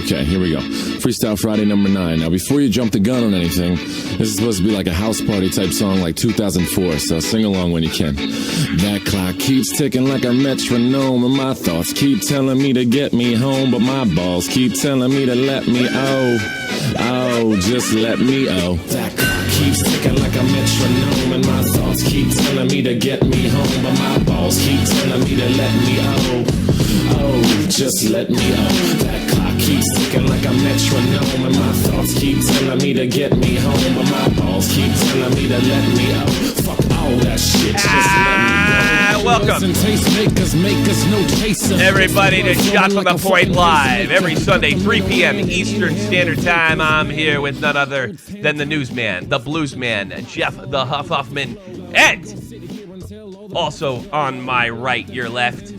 Okay, here we go. Freestyle Friday number 9. Now, before you jump the gun on anything, this is supposed to be like a house party type song like 2004, so sing along when you can. That clock keeps ticking like a metronome, and my thoughts keep telling me to get me home, but my balls keep telling me to let me just let me That clock keeps ticking like a metronome, and my thoughts keep telling me to get me home, but my balls keep telling me to let me just let me That clock keeps ticking like a metronome, and my thoughts keep telling me to get me home, but my balls keep telling me to let me Fuck all that shit, just let me go. Welcome, everybody, to Shot from the Point Live. Every Sunday, 3 p.m. Eastern Standard Time. I'm here with none other than the newsman, the bluesman, Jeff the Huffman, and also on my right, your left,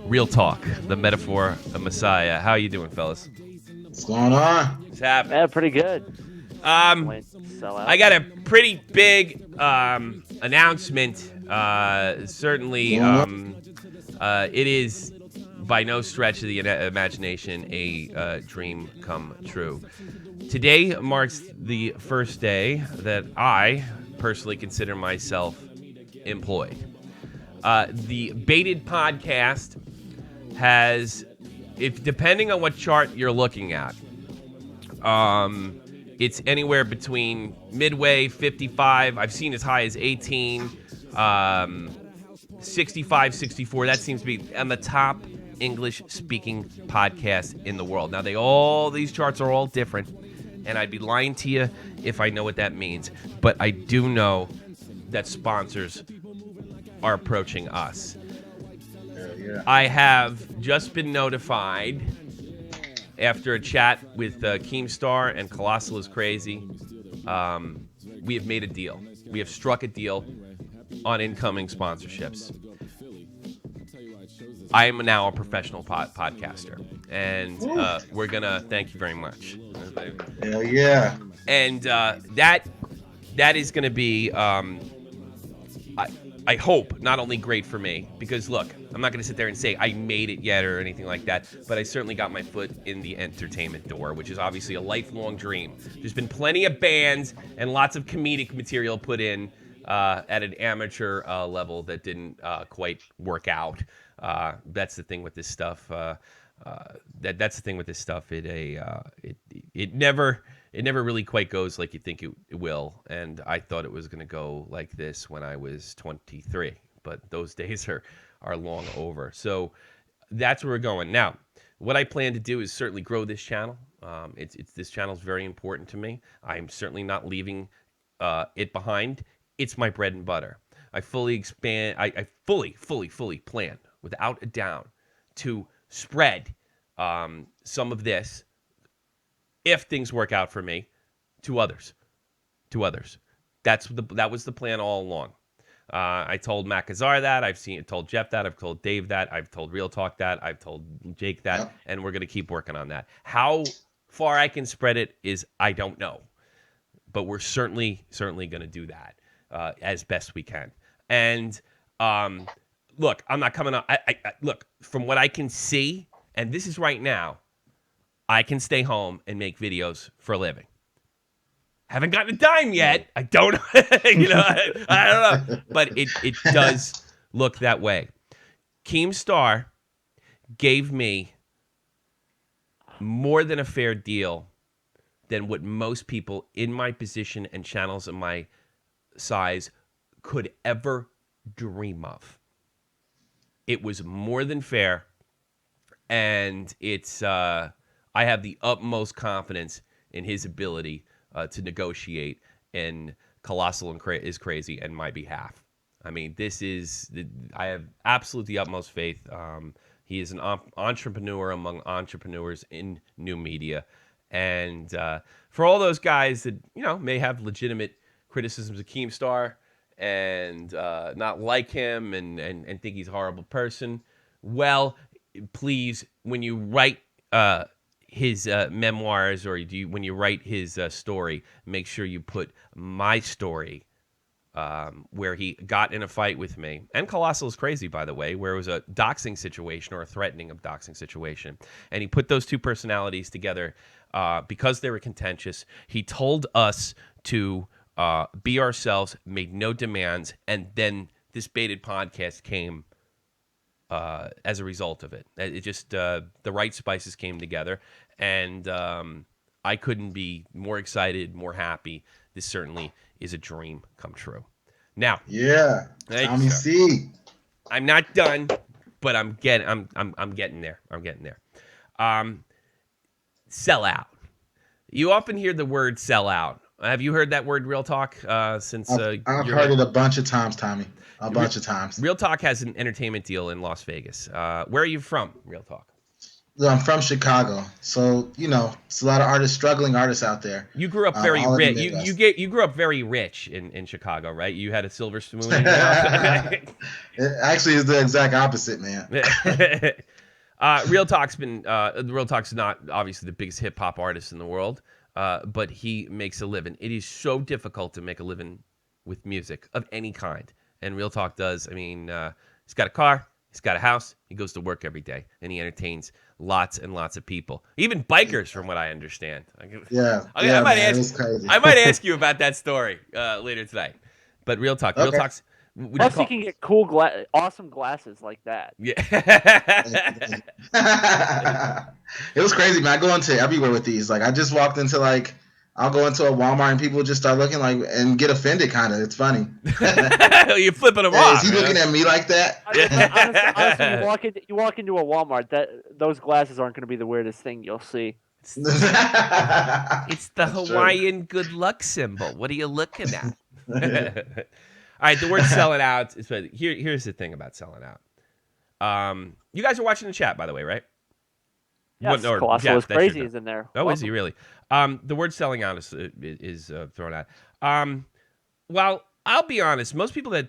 Real Talk, the metaphor, the Messiah. How you doing, fellas? What's going on? What's happening? Yeah, pretty good. I got a pretty big announcement. Certainly, it is by no stretch of the imagination a dream come true. Today marks the first day that I personally consider myself employed. The Baited podcast has, if depending on what chart you're looking at, it's anywhere between midway 55. I've seen as high as 18, 65, 64. That seems to be on the top English-speaking podcast in the world. Now, these charts are all different, and I'd be lying to you if I know what that means. But I do know that sponsors are approaching us. Yeah. I have just been notified after a chat with Keemstar and Colossal is Crazy. We have made a deal. We have struck a deal on incoming sponsorships. I am now a professional podcaster, and we're gonna thank you very much. Hell yeah! And that is gonna be, I hope, not only great for me, because look, I'm not going to sit there and say I made it yet or anything like that, but I certainly got my foot in the entertainment door, which is obviously a lifelong dream. There's been plenty of bands and lots of comedic material put in at an amateur level that didn't quite work out. That's the thing with this stuff. That's the thing with this stuff. It never really quite goes like you think it will. And I thought it was going to go like this when I was 23, but those days are long over. So that's where we're going. Now, what I plan to do is certainly grow this channel. This channel is very important to me. I'm certainly not leaving it behind. It's my bread and butter. I fully plan, without a doubt, to spread some of this, if things work out for me, to others. That was the plan all along. I told Mecca that. I've told Jeff that. I've told Dave that. I've told Real Talk that. I've told Jake that. Yep. And we're going to keep working on that. How far I can spread it is I don't know. But we're certainly going to do that as best we can. And look, I'm not coming up. Look, from what I can see, and this is right now, I can stay home and make videos for a living. Haven't gotten a dime yet. I don't know. I don't know. But it does look that way. Keemstar gave me more than a fair deal than what most people in my position and channels of my size could ever dream of. It was more than fair, and it's I have the utmost confidence in his ability to negotiate, and Colossal is Crazy in my behalf. I mean, I have absolutely the utmost faith. He is an entrepreneur among entrepreneurs in new media. And for all those guys that, may have legitimate criticisms of Keemstar and not like him and think he's a horrible person, well, please, when you write his memoirs or when you write his story, make sure you put my story where he got in a fight with me. And Colossal is crazy, by the way, where it was a doxing situation or a threatening of doxing situation. And he put those two personalities together because they were contentious. He told us to be ourselves, made no demands, and then this baited podcast came as a result of it. It just, the right spices came together, and I couldn't be more excited, more happy. This certainly is a dream come true. Now, Yeah. Tommy C. I'm not done, but I'm getting there. I'm getting there. Sell out. You often hear the word sell out. Have you heard that word, Real Talk, since I've heard it a bunch of times, Tommy. A bunch of times. Real Talk has an entertainment deal in Las Vegas. Where are you from, Real Talk? I'm from Chicago, so it's a lot of artists, struggling artists out there. You grew up very rich. You grew up very rich in Chicago, right? You had a silver spoon in your house. It actually is the exact opposite, man. Real Talk's not obviously the biggest hip hop artist in the world, but he makes a living. It is so difficult to make a living with music of any kind, and Real Talk does. I mean, he's got a car, he's got a house, he goes to work every day, and he entertains lots and lots of people, even bikers, from what I understand. Yeah, I might man, it's crazy. I might ask you about that story later tonight. But Real Talk, Okay. Real Talk's. Plus, you can get awesome glasses like that. Yeah. It was crazy, man. I go into everywhere with these. Like, I just walked into I'll go into a Walmart and people just start looking and get offended. Kind of, it's funny. You're flipping them Hey, off. is he looking at me like that? Honestly, you walk into a Walmart, those glasses aren't going to be the weirdest thing you'll see. It's the Hawaiian good luck symbol. What are you looking at? All right, the word selling out is here's the thing about selling out. You guys are watching the chat, by the way, right? Yes, Colossal is crazy is in there. Oh, welcome. Is he really? The word selling out is thrown out. Well, I'll be honest. Most people that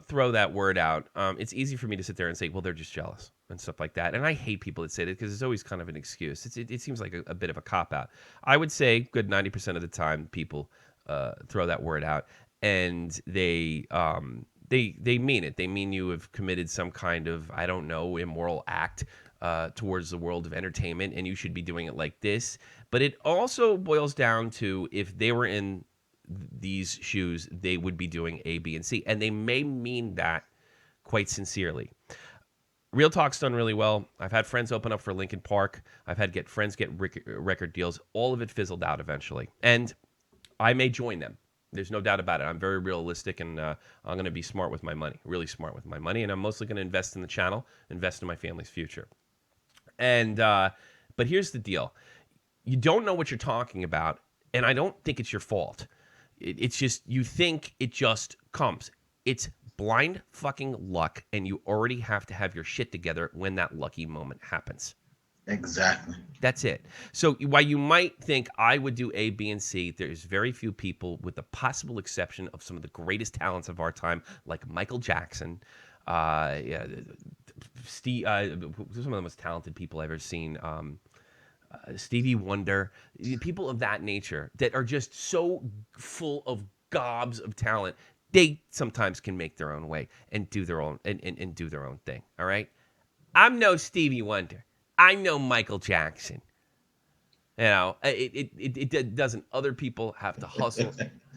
throw that word out, it's easy for me to sit there and say, well, they're just jealous and stuff like that. And I hate people that say that because it's always kind of an excuse. It seems like a bit of a cop-out. I would say good 90% of the time people throw that word out, and they mean it. They mean you have committed some kind of, I don't know, immoral act towards the world of entertainment, and you should be doing it like this. But it also boils down to, if they were in these shoes, they would be doing A, B, and C. And they may mean that quite sincerely. Real Talk's done really well. I've had friends open up for Linkin Park. I've had friends get record deals. All of it fizzled out eventually. And I may join them. There's no doubt about it. I'm very realistic, and I'm going to be smart with my money, really smart with my money. And I'm mostly going to invest in the channel, invest in my family's future. And but here's the deal. You don't know what you're talking about, and I don't think it's your fault. It's just, you think it just comes. It's blind fucking luck, and you already have to have your shit together when that lucky moment happens. Exactly. That's it. So while you might think I would do A, B, and C, there's very few people, with the possible exception of some of the greatest talents of our time, like Michael Jackson, Steve, some of the most talented people I've ever seen, Stevie Wonder, people of that nature that are just so full of gobs of talent. They sometimes can make their own way and do their own and do their own thing. All right, I'm no Stevie Wonder. I'm no Michael Jackson. You know, it doesn't. Other people have to hustle.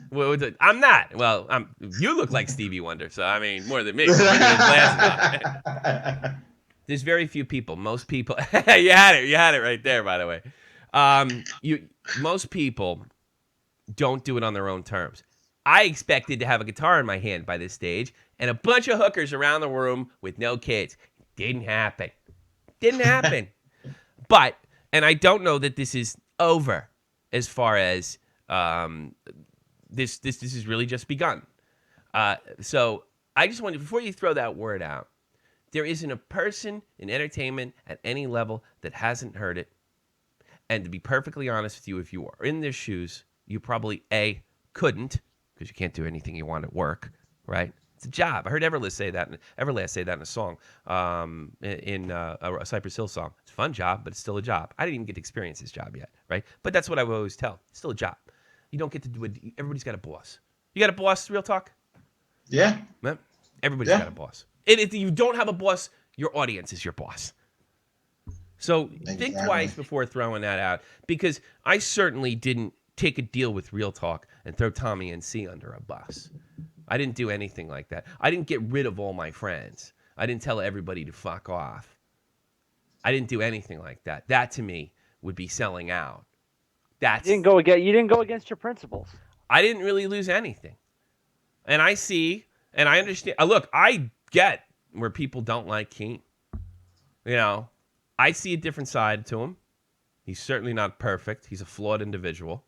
Well, I'm not. Well, you look like Stevie Wonder, so I mean, more than me. There's very few people. Most people. You had it right there, by the way. Most people don't do it on their own terms. I expected to have a guitar in my hand by this stage and a bunch of hookers around the room with no kids. Didn't happen. But, and I don't know that this is over as far as this has really just begun. So I just wanted, before you throw that word out, there isn't a person in entertainment at any level that hasn't heard it. And to be perfectly honest with you, if you are in their shoes, you probably, A, couldn't, because you can't do anything you want at work, right? It's a job. I heard Everlast say that in a song, in a Cypress Hill song. It's a fun job, but it's still a job. I didn't even get to experience this job yet, right? But that's what I would always tell. It's still a job. You don't get to do it. Everybody's got a boss. You got a boss, Real Talk? Yeah. Yep. Everybody's Yeah. got a boss. And if you don't have a boss, your audience is your boss. So think twice before throwing that out, because I certainly didn't take a deal with Real Talk and throw Tommy and C under a bus. I didn't do anything like that. I didn't get rid of all my friends. I didn't tell everybody to fuck off. I didn't do anything like that. That to me would be selling out. You didn't go against your principles. I didn't really lose anything. And I see, and I understand. Look, I get where people don't like Keem. You know, I see a different side to him. He's certainly not perfect. He's a flawed individual.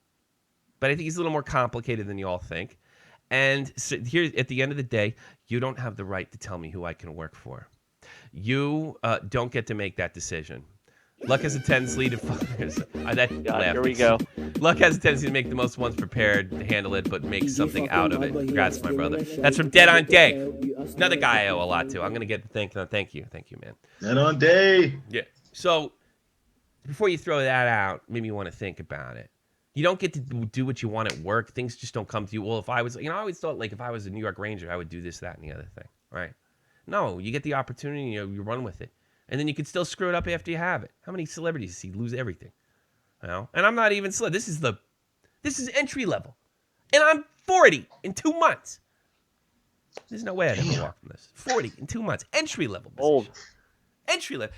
But I think he's a little more complicated than you all think. And so here, at the end of the day, you don't have the right to tell me who I can work for. You don't get to make that decision. Luck has a tendency to... Here we go. Luck has a tendency to make the most ones prepared to handle it, but make something out of it. Congrats, my brother. That's from Dead on Day. Another guy I owe a lot to. I'm going to get the thank you. Thank you, man. Dead on Day. Yeah. So, before you throw that out, maybe you want to think about it. You don't get to do what you want at work. Things just don't come to you. Well, if I was, I always thought, like, if I was a New York Ranger, I would do this, that, and the other thing, right? No, you get the opportunity, you run with it. And then you can still screw it up after you have it. How many celebrities see lose everything? You know? And I'm not even this is entry level. And I'm 40 in 2 months. There's no way I'd ever walk from this. 40 in 2 months. Entry level position. Old. Entry level.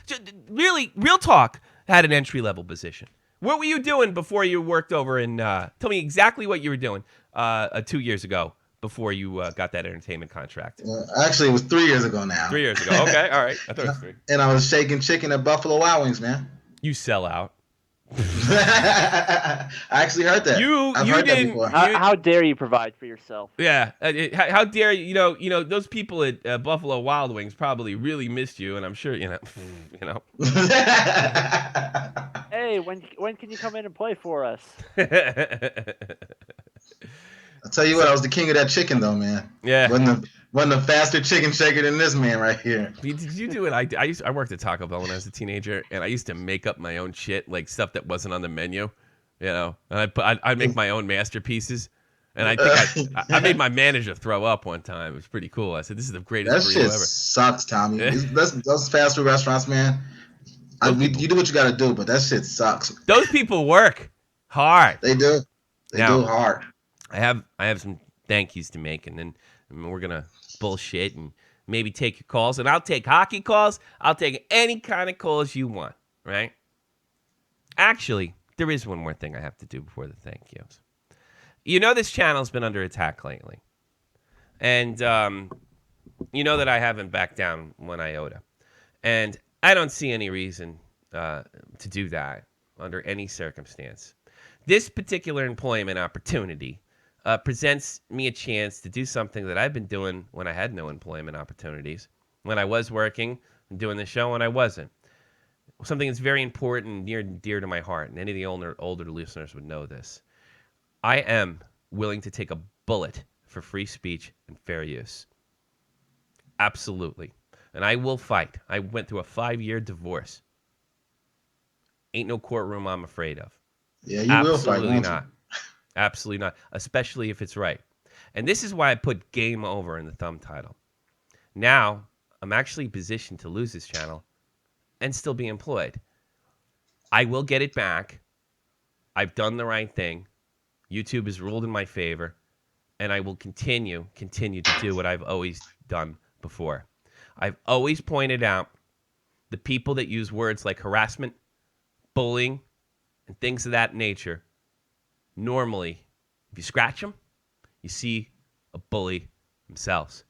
Really, Real Talk had an entry level position. What were you doing before you worked over in... tell me exactly what you were doing 2 years ago before you got that entertainment contract. Actually, it was 3 years ago now. 3 years ago. Okay, all right. I thought it was 3. And I was shaking chicken at Buffalo Wild Wings, man. You sell out. I actually heard that. I've heard that before. How dare you provide for yourself? Yeah. How dare you? You know those people at Buffalo Wild Wings probably really missed you, and I'm sure you know. Hey, when can you come in and play for us? I'll tell you what, I was the king of that chicken, though, man. Yeah. Wasn't a faster chicken shaker than this man right here. Did you do it? I worked at Taco Bell when I was a teenager, and I used to make up my own shit, like stuff that wasn't on the menu, and I'd make my own masterpieces. And I think I made my manager throw up one time. It was pretty cool. I said, "This is the greatest burrito ever." That shit sucks, Tommy. Those fast food restaurants, man. You do what you got to do, but that shit sucks. Those people work hard. They do. They do hard. I have some thank yous to make, and then we're gonna bullshit and maybe take your calls. And I'll take hockey calls. I'll take any kind of calls you want. Right? Actually, there is one more thing I have to do before the thank yous. You know this channel's been under attack lately, and you know that I haven't backed down one iota, and I don't see any reason to do that under any circumstance. This particular employment opportunity presents me a chance to do something that I've been doing when I had no employment opportunities, when I was working and doing the show when I wasn't. Something that's very important and near and dear to my heart, and any of the older listeners would know this. I am willing to take a bullet for free speech and fair use. Absolutely. And I will fight. I went through a 5-year divorce. Ain't no courtroom I'm afraid of. Yeah, you will fight. Absolutely not. Absolutely not. Especially if it's right. And this is why I put game over in the thumb title. Now, I'm actually positioned to lose this channel and still be employed. I will get it back. I've done the right thing. YouTube has ruled in my favor. And I will continue to do what I've always done before. I've always pointed out the people that use words like harassment, bullying, and things of that nature. Normally, if you scratch them, you see a bully themselves.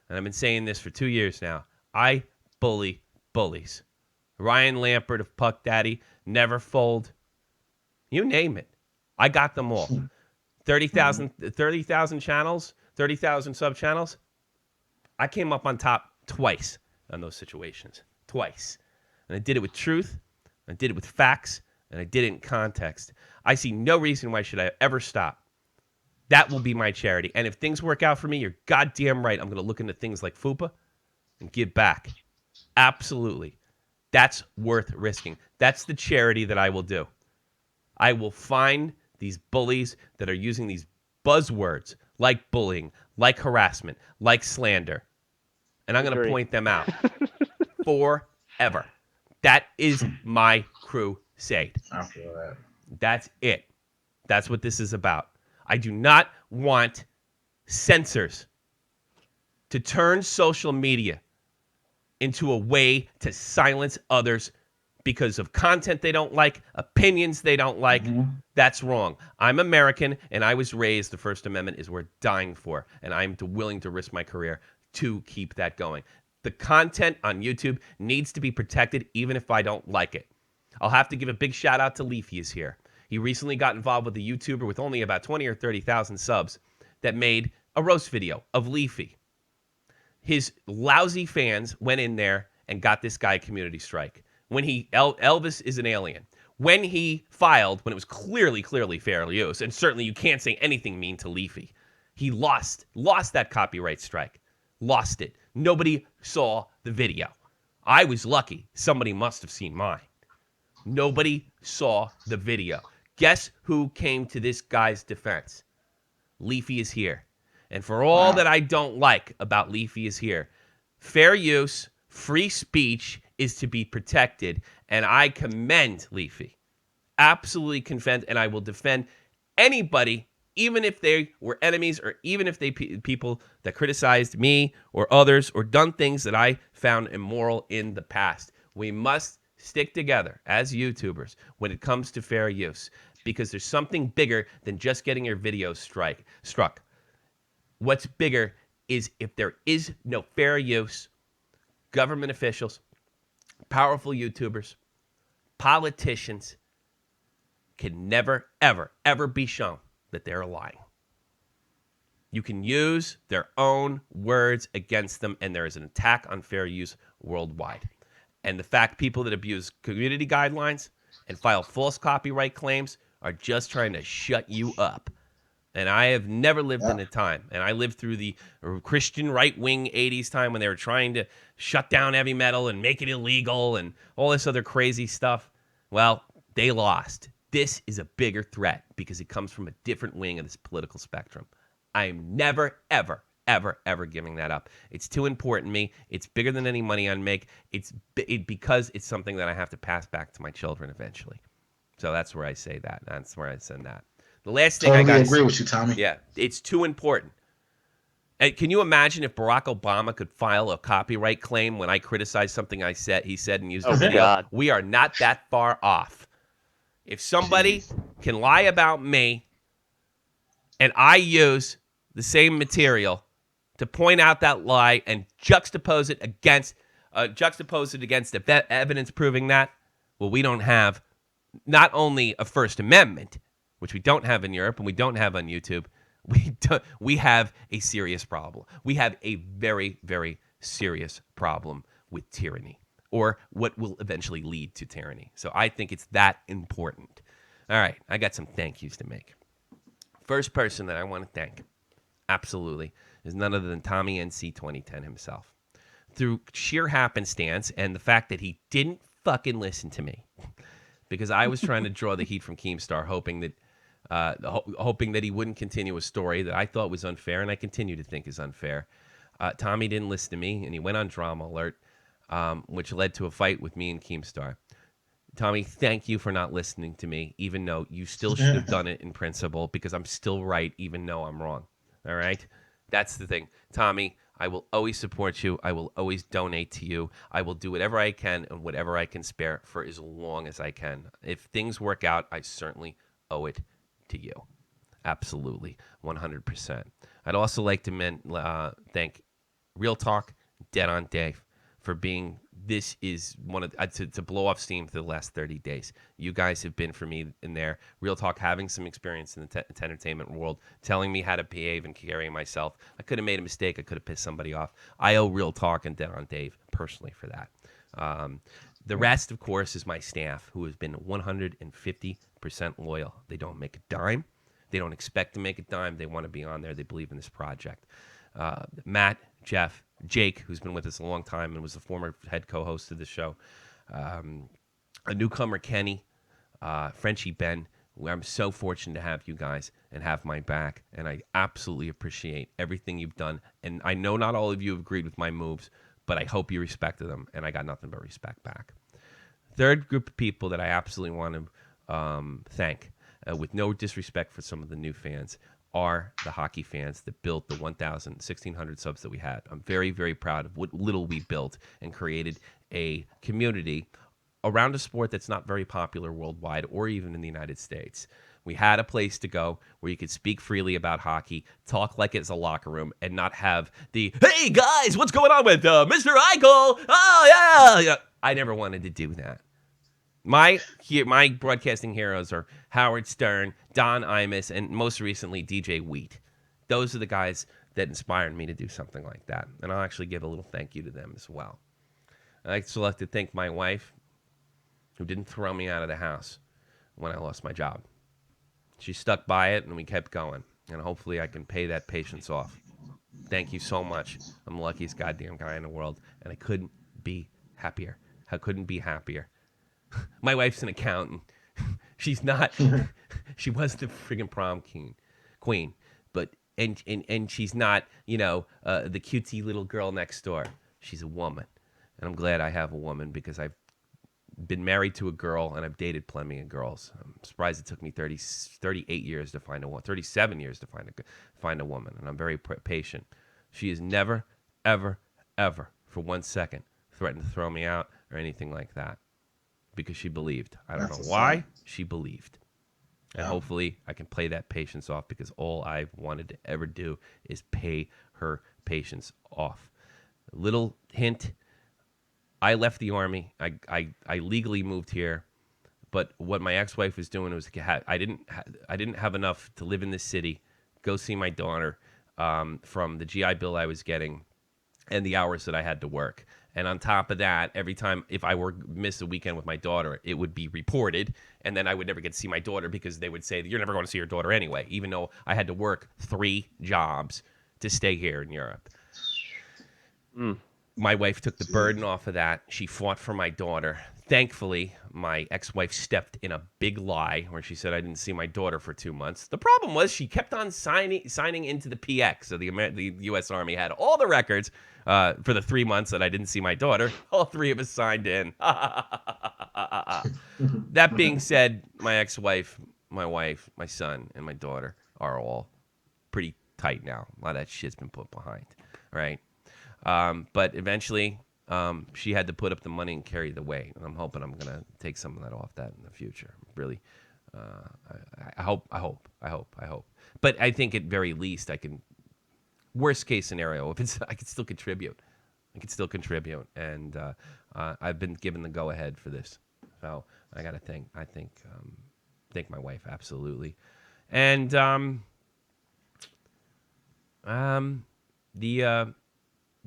And I've been saying this for 2 years now. I bully bullies. Ryan Lampert of Puck Daddy, Never Fold. You name it. I got them all. 30,000 channels, 30,000 sub-channels. I came up on top twice on those situations. Twice. And I did it with truth. I did it with facts. And I did it in context. I see no reason why should I ever stop. That will be my charity. And if things work out for me, you're goddamn right. I'm going to look into things like FUPA and give back. Absolutely. That's worth risking. That's the charity that I will do. I will find these bullies that are using these buzzwords like bullying, like harassment, like slander. And I'm going to Agree. point them out forever. That is my crusade. I feel that. That's it. That's what this is about. I do not want censors to turn social media into a way to silence others because of content they don't like, opinions they don't like. That's wrong. I'm American, and I was raised, the First Amendment is worth dying for, and I'm willing to risk my career to keep that going. The content on YouTube needs to be protected, even if I don't like it. I'll have to give a big shout out to Leafy is here. He recently got involved with a YouTuber with only about 20 or 30,000 subs that made a roast video of Leafy. His lousy fans went in there and got this guy a community strike. When Elvis is an alien. When he filed, when it was clearly fair use, and certainly you can't say anything mean to Leafy, he lost that copyright strike. Lost it. Nobody saw the video. I was lucky. Somebody must have seen mine. Nobody saw the video. Guess who came to this guy's defense? Leafy is here. And for all that I don't like about Leafy is here, fair use, free speech is to be protected. And I commend Leafy. Absolutely commend, and I will defend anybody, even if they were enemies or even if they people that criticized me or others or done things that I found immoral in the past. We must stick together as YouTubers when it comes to fair use, because there's something bigger than just getting your video struck. What's bigger is if there is no fair use, government officials, powerful YouTubers, politicians can never, ever, ever be shown that they're lying. You can use their own words against them, and there is an attack on fair use worldwide. And the fact people that abuse community guidelines and file false copyright claims are just trying to shut you up. And I have never lived in a time, and I lived through the Christian right-wing 80s time when they were trying to shut down heavy metal and make it illegal and all this other crazy stuff. Well, they lost. This is a bigger threat because it comes from a different wing of this political spectrum. I am never, ever, ever, ever giving that up. It's too important to me. It's bigger than any money I make. Because it's something that I have to pass back to my children eventually. So that's where I say that. That's where I send that. The last thing I got to agree with you, Tommy. Yeah, it's too important. And can you imagine if Barack Obama could file a copyright claim when I criticized something he said and used a video? God. We are not that far off. If somebody can lie about me and I use the same material to point out that lie and juxtapose it against the evidence proving that, well, we don't have not only a First Amendment, which we don't have in Europe and we don't have on YouTube, we have a serious problem. We have a very, very serious problem with tyranny, or what will eventually lead to tyranny. So I think it's that important. All right, I got some thank yous to make. First person that I want to thank, absolutely, is none other than Tommy NC 2010 himself. Through sheer happenstance and the fact that he didn't fucking listen to me, because I was trying to draw the heat from Keemstar, hoping that he wouldn't continue a story that I thought was unfair, and I continue to think is unfair. Tommy didn't listen to me, and he went on Drama Alert, which led to a fight with me and Keemstar. Tommy, thank you for not listening to me, even though you still should have done it in principle, because I'm still right, even though I'm wrong. All right? That's the thing. Tommy, I will always support you. I will always donate to you. I will do whatever I can and whatever I can spare for as long as I can. If things work out, I certainly owe it to you. Absolutely. 100%. I'd also like to thank Real Talk, Dead on Dave, for being, this is one of, to blow off steam for the last 30 days. You guys have been for me in there. Real Talk, having some experience in the entertainment world, telling me how to behave and carry myself. I could have made a mistake. I could have pissed somebody off. I owe Real Talk and Dead on Dave personally for that. The rest, of course, is my staff, who has been 150% loyal. They don't make a dime. They don't expect to make a dime. They want to be on there. They believe in this project. Matt, Jeff, Jake, who's been with us a long time and was the former head co-host of the show. A newcomer, Kenny, Frenchie Ben, I'm so fortunate to have you guys and have my back, and I absolutely appreciate everything you've done. And I know not all of you have agreed with my moves, but I hope you respected them, and I got nothing but respect back. Third group of people that I absolutely want to thank, with no disrespect for some of the new fans, are the hockey fans that built the 1,600 subs that we had. I'm very, very proud of what little we built and created a community around a sport that's not very popular worldwide or even in the United States. We had a place to go where you could speak freely about hockey, talk like it's a locker room, and not have the, hey, guys, what's going on with Mr. Eichel? Oh, yeah. I never wanted to do that. My broadcasting heroes are Howard Stern, Don Imus, and most recently, DJ Wheat. Those are the guys that inspired me to do something like that. And I'll actually give a little thank you to them as well. I'd also like to thank my wife, who didn't throw me out of the house when I lost my job. She stuck by it, and we kept going. And hopefully I can pay that patience off. Thank you so much. I'm the luckiest goddamn guy in the world, and I couldn't be happier. I couldn't be happier. My wife's an accountant. She's not. She was the friggin' prom queen, but and she's not. The cutesy little girl next door. She's a woman, and I'm glad I have a woman because I've been married to a girl and I've dated plenty of girls. I'm surprised it took me 38 years to find a woman, 37 years to find a woman, and I'm very patient. She has never, ever, ever, for 1 second, threatened to throw me out or anything like that. Because she believed. I don't know why. She believed. And hopefully I can play that patience off because all I've wanted to ever do is pay her patience off. A little hint. I left the Army. I legally moved here. But what my ex-wife was doing was I didn't have enough to live in this city, go see my daughter from the GI Bill I was getting and the hours that I had to work. And on top of that, every time if I were miss a weekend with my daughter, it would be reported, and then I would never get to see my daughter because they would say, you're never going to see your daughter anyway, even though I had to work 3 jobs to stay here in Europe. My wife took the burden off of that. She fought for my daughter. Thankfully, my ex-wife stepped in a big lie where she said I didn't see my daughter for 2 months. The problem was she kept on signing into the PX. So the U.S. Army had all the records for the 3 months that I didn't see my daughter. All 3 of us signed in. That being said, my ex-wife, my wife, my son, and my daughter are all pretty tight now. A lot of that shit's been put behind, right? But eventually, she had to put up the money and carry the weight. And I'm hoping I'm going to take some of that off that in the future. Really, I hope. But I think at very least I can, worst case scenario, I can still contribute. And I've been given the go ahead for this. So I got to thank my wife, absolutely. And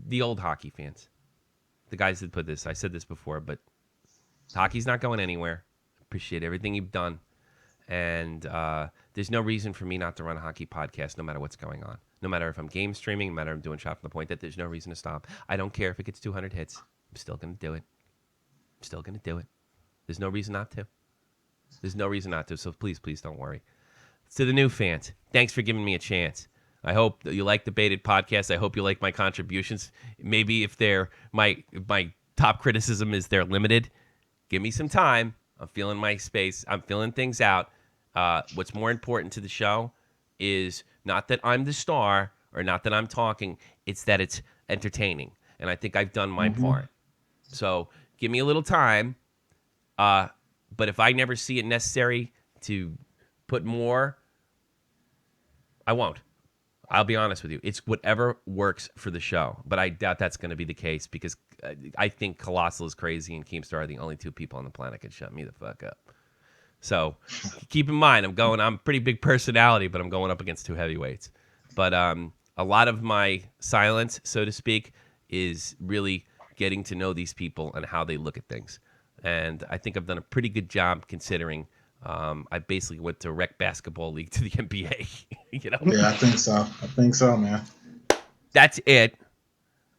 the old hockey fans, the guys that put this, I said this before, but hockey's not going anywhere. Appreciate everything you've done. And there's no reason for me not to run a hockey podcast no matter what's going on. No matter if I'm game streaming, no matter if I'm doing Shot from the Point, that there's no reason to stop. I don't care if it gets 200 hits. I'm still going to do it. There's no reason not to. So please don't worry. To the new fans, thanks for giving me a chance. I hope that you like the Baited podcast. I hope you like my contributions. Maybe if they're my top criticism is they're limited, give me some time. I'm feeling my space. I'm feeling things out. What's more important to the show is not that I'm the star or not that I'm talking. It's that it's entertaining. And I think I've done my part. So give me a little time. But if I never see it necessary to put more, I won't. I'll be honest with you. It's whatever works for the show. But I doubt that's going to be the case because I think Colossal is crazy and Keemstar are the only 2 people on the planet that can shut me the fuck up. So keep in mind, I'm a pretty big personality, but I'm going up against 2 heavyweights. But a lot of my silence, so to speak, is really getting to know these people and how they look at things. And I think I've done a pretty good job considering I basically went to rec basketball league to the NBA. Yeah, I think so, man. That's it.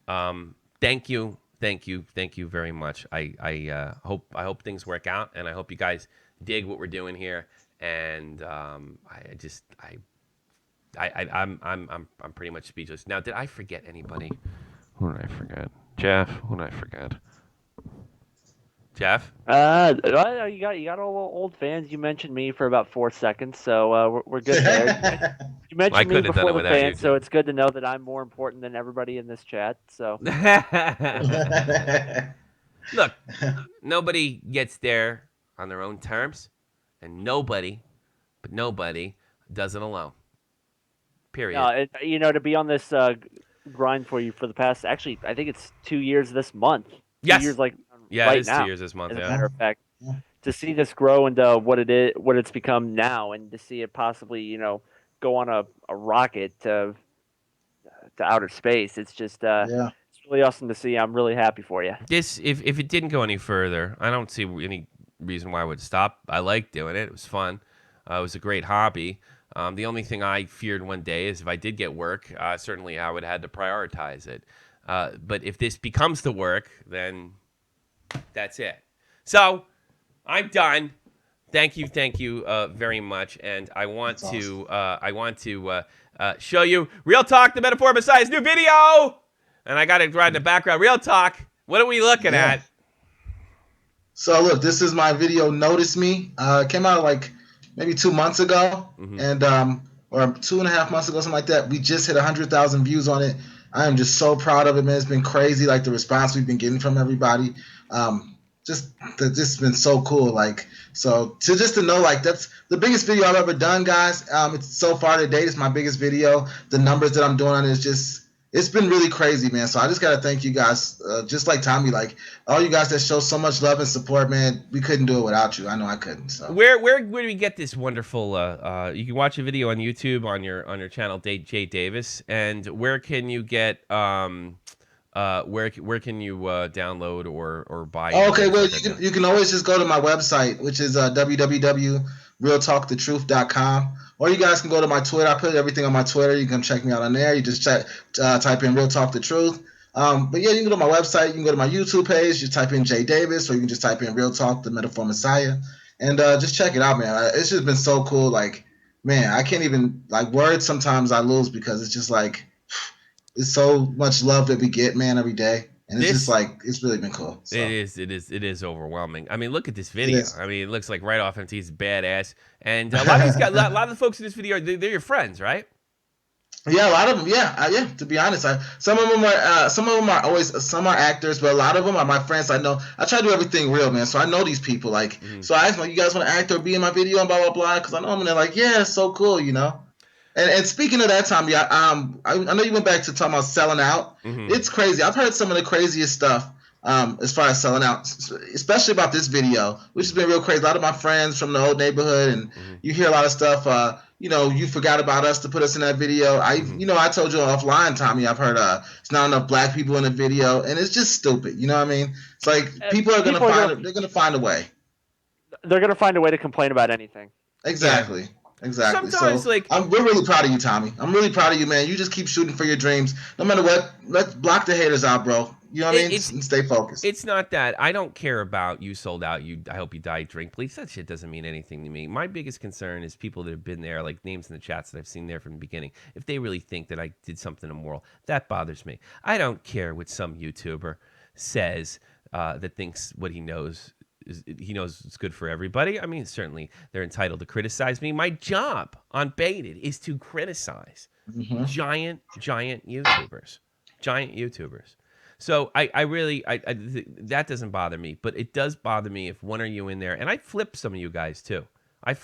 Thank you very much. I hope things work out, and I hope you guys dig what we're doing here. and I'm pretty much speechless. Now, did I forget anybody? Who did I forget? Jeff. Who did I forget? Jeff? Well, you got all the old fans. You mentioned me for about 4 seconds, so we're good there. You I mentioned me couldn't have done before it the without you. fans, so it's good to know that I'm more important than everybody in this chat. So Look, nobody gets there on their own terms, and nobody does it alone. Period. to be on this grind for you for the past, actually, I think it's 2 years this month. 2 Yes. years, like Yeah, right it is now. 2 years this month. As a Yeah. matter of fact, to see this grow into what it's become now, and to see it possibly, go on a rocket to outer space, it's just Yeah. it's really awesome to see. I'm really happy for you. This, if it didn't go any further, I don't see any reason why I would stop. I liked doing it. It was fun. It was a great hobby. The only thing I feared one day is if I did get work, certainly I would have had to prioritize it. But if this becomes the work, then that's it. So I'm done. Thank you very much. And I want to show you Real Talk, the Metaphor Messiah's new video. And I got it right in the background. Real Talk. What are we looking at? So look, this is my video. Notice Me. It came out like maybe 2 months ago, and or 2.5 months ago, something like that. We just hit 100,000 views on it. I am just so proud of it, man. It's been crazy, like the response we've been getting from everybody. This has been so cool. Like, so to know, like, that's the biggest video I've ever done, guys. It's so far to date, it's my biggest video. The numbers that I'm doing on it is just, it's been really crazy, man. So I just gotta thank you guys, just like Tommy, like all you guys that show so much love and support, man. We couldn't do it without you. I know I couldn't. So where do we get this wonderful? You can watch a video on YouTube on your channel, Jay Davis, and where can you get where can you download or buy? Okay, well you can always just go to my website, which is www.realtalkthetruth.com. Or you guys can go to my Twitter. I put everything on my Twitter. You can check me out on there. You just type in Real Talk the Truth. But yeah, you can go to my website. You can go to my YouTube page. You type in Jay Davis, or you can just type in Real Talk, the Metaphor Messiah, and just check it out, man. It's just been so cool. Like, man, I can't even, like, words sometimes I lose because it's just like, it's so much love that we get, man, every day. And it's just like, it's really been cool. So. It is overwhelming. I mean, look at this video. I mean, it looks like right off MT's badass. And a lot of these guys, a lot of the folks in this video, they're your friends, right? Yeah, a lot of them. Yeah. To be honest, some of them are some are actors, but a lot of them are my friends. I know. I try to do everything real, man. So I know these people. Like, so I ask them, you guys want to act or be in my video and blah blah blah, because I know them, and they're like, yeah, it's so cool, you know. And speaking of that, Tommy, I know you went back to talking about selling out. It's crazy. I've heard some of the craziest stuff as far as selling out, especially about this video, which has been real crazy. A lot of my friends from the old neighborhood, and you hear a lot of stuff. You forgot about us to put us in that video. I told you offline, Tommy, I've heard it's not enough black people in the video, and it's just stupid. You know what I mean? It's like people are gonna find a way. They're gonna find a way to complain about anything. Exactly. Yeah. Exactly. Sometimes, so like, we're really proud of you, Tommy. I'm really proud of you, man. You just keep shooting for your dreams, no matter what. Let's block the haters out, bro. You know what I mean? And stay focused. It's not that I don't care about you sold out. I hope you die. Drink, please. That shit doesn't mean anything to me. My biggest concern is people that have been there, like names in the chats that I've seen there from the beginning. If they really think that I did something immoral, that bothers me. I don't care what some YouTuber says that thinks what he knows. He knows it's good for everybody. I mean, certainly they're entitled to criticize me. My job on Baited is to criticize giant YouTubers. So I really that doesn't bother me, but it does bother me if one of you in there, and I flip some of you guys too. That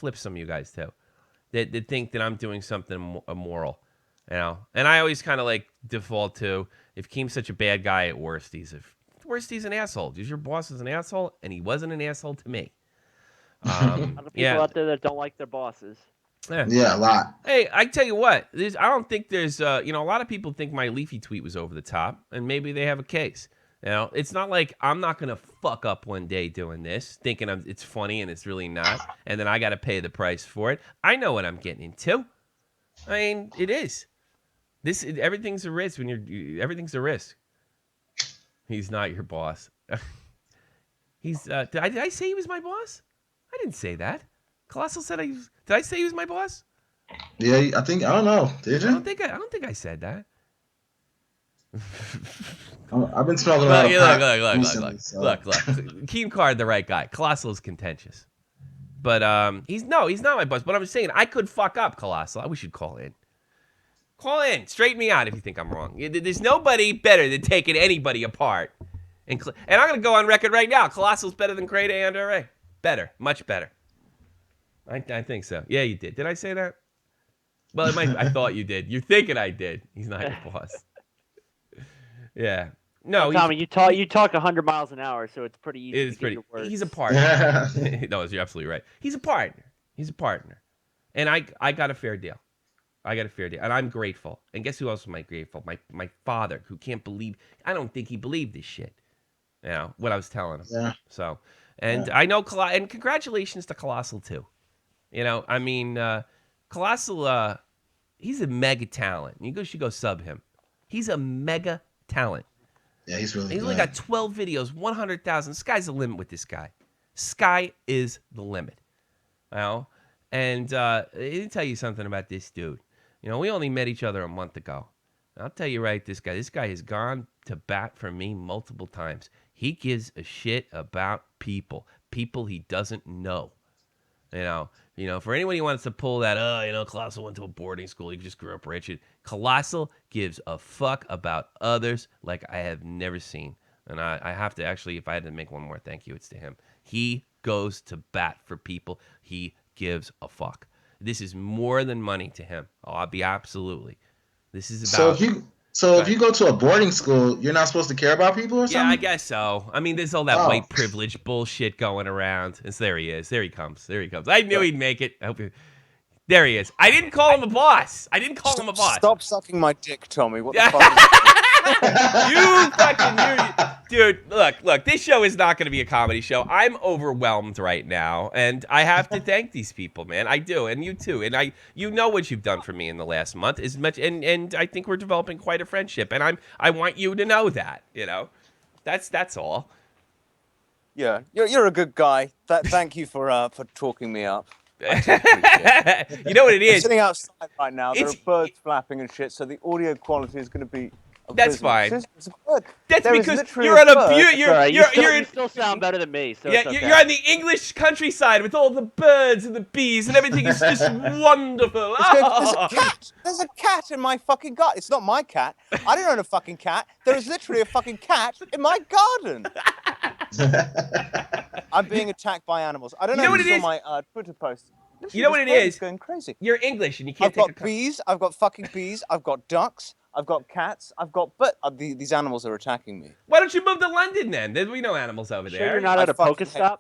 think that I'm doing something immoral, you know. And I always kind of like default to, if Keem's such a bad guy, at worst he's an asshole. Your boss is an asshole, and he wasn't an asshole to me. A lot of people out there that don't like their bosses. Yeah, a lot. Hey, I tell you what, I don't think there's, a lot of people think my Leafy tweet was over the top, and maybe they have a case. You know, it's not like I'm not going to fuck up one day doing this, thinking it's funny and it's really not, and then I got to pay the price for it. I know what I'm getting into. I mean, it is. Everything's a risk everything's a risk. He's not your boss. Did I say he was my boss? I didn't say that. Colossal said did I say he was my boss? Yeah, I don't know. Did I you? don't think I said that. I've been smoking a lot of pot recently. Look. Keemstar, the right guy. Colossal is contentious. But he's not my boss. But I'm saying I could fuck up, Colossal. I wish you'd call in. Call in. Straighten me out if you think I'm wrong. There's nobody better than taking anybody apart. And I'm going to go on record right now. Colossal's better than Crate and Ray. Better. Much better. I think so. Yeah, you did. Did I say that? Well, I thought you did. You're thinking I did. He's not your boss. Yeah. No, well, Tommy, you talk 100 miles an hour, so it's pretty easy. It's pretty. He's a partner. No, you're absolutely right. He's a partner. And I got a fair deal. And I'm grateful. And guess who else am I grateful? My father, who can't believe. I don't think he believed this shit. You know what I was telling him. Yeah. So, and I know, and congratulations to Colossal too. You know, I mean, Colossal, he's a mega talent. You should go sub him. He's a mega talent. Yeah, he's really He's only got 12 videos, 100,000. Sky's the limit with this guy. Sky is the limit. You know? And let me tell you something about this dude. You know, we only met each other a month ago. I'll tell you right, this guy has gone to bat for me multiple times. He gives a shit about people he doesn't know. You know, for anyone who wants to pull that, Colossal went to a boarding school, he just grew up rich. Colossal gives a fuck about others like I have never seen. And I have to actually, if I had to make one more thank you, it's to him. He goes to bat for people. He gives a fuck. This is more than money to him. Oh, I'll be absolutely. This is about. So if you go to a boarding school, you're not supposed to care about people or something? Yeah, I guess so. I mean, there's all that white privilege bullshit going around. And so there he is. There he comes. I knew he'd make it. There he is. I didn't call him a boss. Stop sucking my dick, Tommy. What the fuck is Dude, look, this show is not going to be a comedy show. I'm overwhelmed right now, and I have to thank these people, man. I do, and you too. And you know what you've done for me in the last month as much, and I think we're developing quite a friendship, and I want you to know that, you know. That's all. Yeah, you're a good guy. Thank you for talking me up. You know what it is? I'm sitting outside right now. There are birds flapping and shit, so the audio quality is going to be. That's fine. It's a bird. That's because you're on a you still sound better than me. So yeah, you're on the English countryside with all the birds and the bees and everything is just wonderful. There's a cat in my fucking garden. It's not my cat. I don't own a fucking cat. There is literally a fucking cat in my garden. I'm being attacked by animals. I don't know if you saw my Twitter post. You know what it is? Going crazy. You're English and you can't I've got bees. I've got fucking bees. I've got ducks. I've got cats. These animals are attacking me. Why don't you move to London then? There's we know animals over there. Sure, you're not at a Pokestop.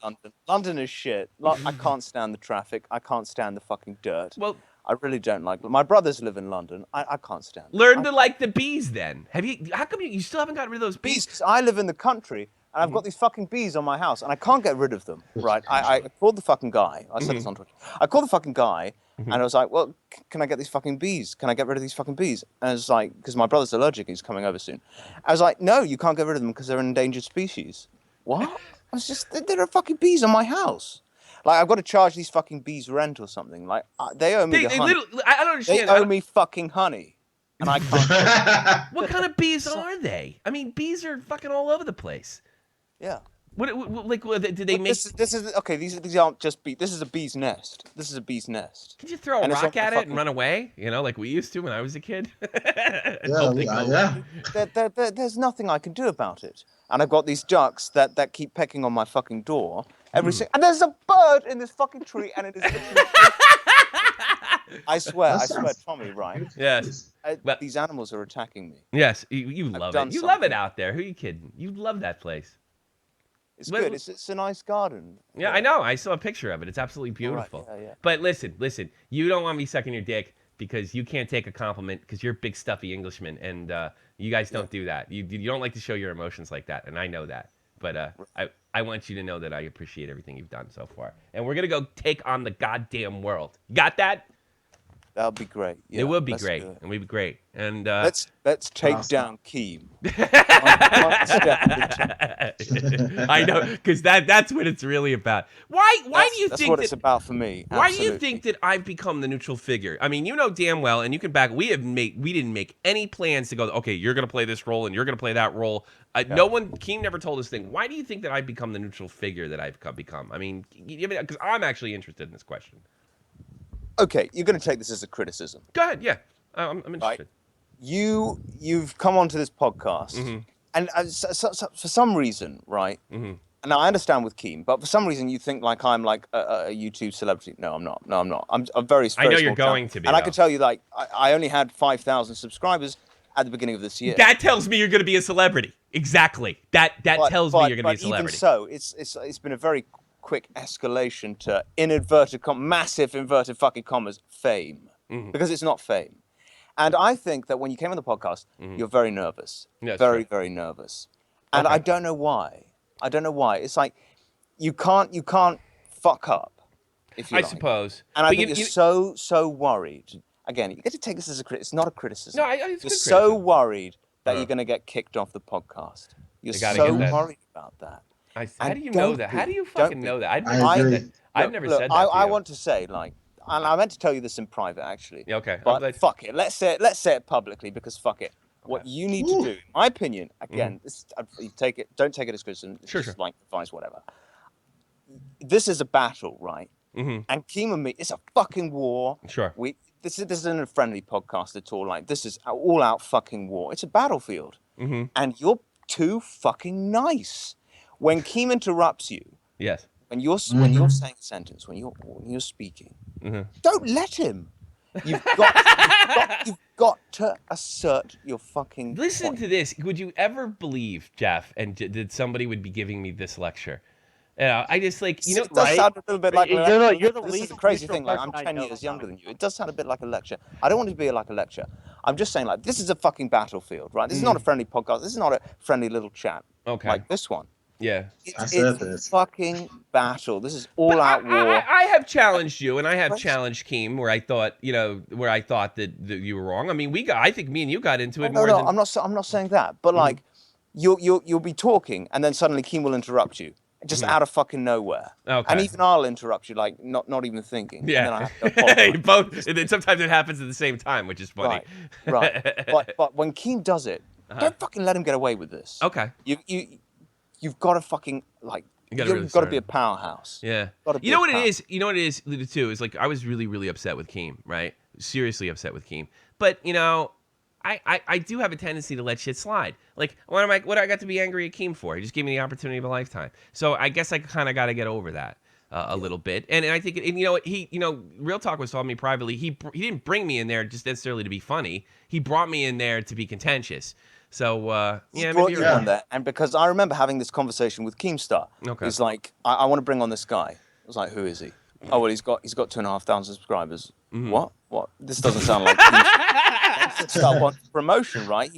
London is shit. I can't stand the traffic. I can't stand the fucking dirt. Well, I really don't like. My brothers live in London. I can't stand. Learn to like the bees then. How come you still haven't got rid of those bees? Because I live in the country. And I've got these fucking bees on my house, and I can't get rid of them, right? I called the fucking guy. I said this on Twitter. I called the fucking guy, and I was like, well, can I get these fucking bees? Can I get rid of these fucking bees? And I was like, because my brother's allergic, he's coming over soon. I was like, no, you can't get rid of them because they're an endangered species. What? I was just, there are fucking bees on my house. Like, I've got to charge these fucking bees rent or something. Like, they owe me the honey. I don't understand. They owe me fucking honey. And I can't. What kind of bees are they? I mean, bees are fucking all over the place. Yeah. What did they make? This is okay. These aren't just bees. This is a bee's nest. Can you throw a rock at it and run away? You know, like we used to when I was a kid. Yeah. There's nothing I can do about it. And I've got these ducks that keep pecking on my fucking door and there's a bird in this fucking tree, and it is literally. I swear, Tommy, right? Yes. These animals are attacking me. Yes, you love it. You love it out there. Who are you kidding? You love that place. It's good. It's a nice garden. Yeah, I know. I saw a picture of it. It's absolutely beautiful. Right, yeah. But listen. You don't want me sucking your dick because you can't take a compliment because you're a big stuffy Englishman, and you guys don't do that. You don't like to show your emotions like that, and I know that. But I want you to know that I appreciate everything you've done so far. And we're gonna go take on the goddamn world. You got that? That'll be great. Yeah, it would be let's great, do it. and we'd be great. And Let's take Awesome. down Keem. I know, because that's what it's really about. Why do you That's think what that? it's about for me. Why do you Absolutely. think that I've become the neutral figure? I mean, you know damn well, and you can back. We didn't make any plans to go. Okay, you're gonna play this role, and you're gonna play that role. No one. Keem never told us thing. Why do you think that I've become the neutral figure that I've become? I mean, because I'm actually interested in this question. Okay, you're going to take this as a criticism. Go ahead. Yeah, I'm interested. Right. You've come onto this podcast, and so for some reason, right? And I understand with Keem, but for some reason you think like I'm like a YouTube celebrity. No, I'm not. No, I'm not. I'm a very. I know small you're going channel. to be, and I though. can tell you, like, I only had 5,000 subscribers at the beginning of this year. That tells me you're going to be a celebrity. Exactly. That tells me you're going to be a celebrity. Even so, it's been a very quick escalation to massive inverted fucking commas fame, because it's not fame. And I think that when you came on the podcast, you're very nervous, very nervous, and I don't know why. It's like you can't fuck up. If you I like. suppose. And I But think you're so worried. Again, you get to take this as it's not a criticism. No, it's you're good so criticism. worried that you're going to get kicked off the podcast. You're gotta so get that. worried about that. How do you know that? How do you fucking know that? I've never I said agree. that. I've never Look, said that. To I you. want to say, like, and I meant to tell you this in private, actually. Yeah, okay. But fuck it. Let's say it publicly, because fuck it. What you need to do, in my opinion, again, this you don't take it as criticism. It's Sure. just like advice, whatever. This is a battle, right? And Keem and me, it's a fucking war. Sure. This isn't a friendly podcast at all. Like, this is all out fucking war. It's a battlefield. And you're too fucking nice. When Keem interrupts you, Yes. when you're saying a sentence, when you're speaking, don't let him. You've got to assert your fucking Listen point. to this. Would you ever believe, Jeff, and that somebody would be giving me this lecture? I just like, you know, It does sound a little bit like a lecture. You're the This is least the crazy neutral thing. Like, I'm person I 10 know, years Tom. younger than you. It does sound a bit like a lecture. I don't want it to be like a lecture. I'm just saying, like, this is a fucking battlefield, right? This is not a friendly podcast. This is not a friendly little chat. Okay. Like this one. Yeah. It's a fucking battle. This is all out war. I have challenged you, and I have challenged Keem where I thought, that you were wrong. I mean, I think me and you got into it more than. I'm not saying that. But like, you'll be talking, and then suddenly Keem will interrupt you, just out of fucking nowhere. Okay. And even I'll interrupt you, like not even thinking. Yeah. And then I have to apologize. Both. And then sometimes it happens at the same time, which is funny. Right. But when Keem does it, don't fucking let him get away with this. Okay. You've got to fucking like. You've got to be a powerhouse. Yeah. Gotta be You know a what it power- is? You know what it is, too? Is like I was really, really upset with Keem, right? Seriously upset with Keem. But, I do have a tendency to let shit slide. Like, what do I got to be angry at Keem for? He just gave me the opportunity of a lifetime. So I guess I kind of got to get over that a little bit. And I think, Real Talk was telling me privately, he didn't bring me in there just necessarily to be funny. He brought me in there to be contentious. So, yeah, brought maybe you you're right. on there, and because I remember having this conversation with Keemstar. Okay. He's like, I want to bring on this guy. I was like, who is he? Oh, well, he's got 2,500 subscribers. What? This doesn't sound like Keemstar wants promotion, right?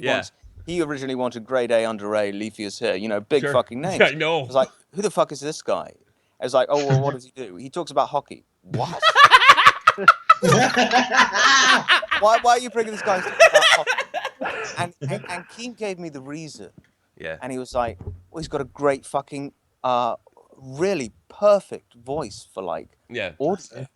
He originally wanted grade A, under A, leafy as hair, big Sure. fucking names. I know. I was like, who the fuck is this guy? I was like, oh, well, what does he do? He talks about hockey. What? Why are you bringing this guy to talk about hockey? And Keem gave me the reason. Yeah. And he was like, well, he's got a great fucking, really perfect voice for like audio.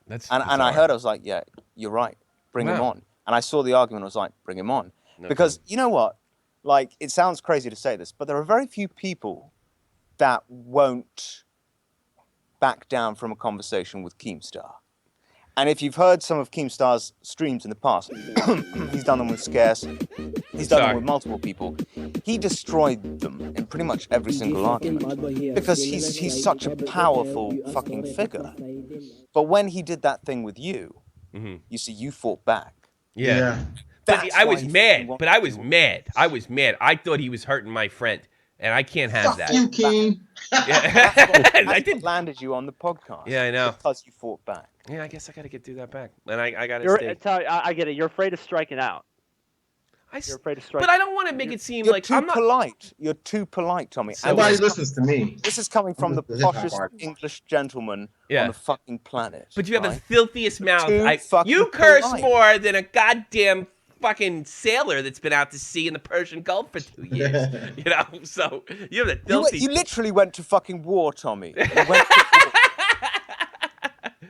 That's And I heard, I was like, yeah, you're right. Bring him Wow. on. And I saw the argument. I was like, bring him on. No Because you know what? Like, it sounds crazy to say this, but there are very few people that won't back down from a conversation with Keemstar. And if you've heard some of Keemstar's streams in the past, he's done them with Scarce, he's done them with multiple people. He destroyed them in pretty much every single argument because he's such a powerful fucking figure. But when he did that thing with you, you see, you fought back. Yeah. But I was mad. I was mad. I thought he was hurting my friend, and I can't have Fuck that. you, King. Yeah. That's what landed you on the podcast. Yeah, I know. Because you fought back. Yeah, I guess I got to do that back, and I got to stay. I get it. You're afraid of striking out. You're afraid to strike. But I don't want to make it seem You're like too I'm not. polite. You're too polite, Tommy. And Nobody this is listens to me. This is coming from the The hip-hop poshest artist. English gentleman Yeah. on the fucking planet. But you have the right? filthiest mouth. Too fucking You curse polite. more than a goddamn fucking sailor that's been out to sea in the Persian Gulf for 2 years. You know, so you have the filthy. You literally went to fucking war, Tommy. You went to war.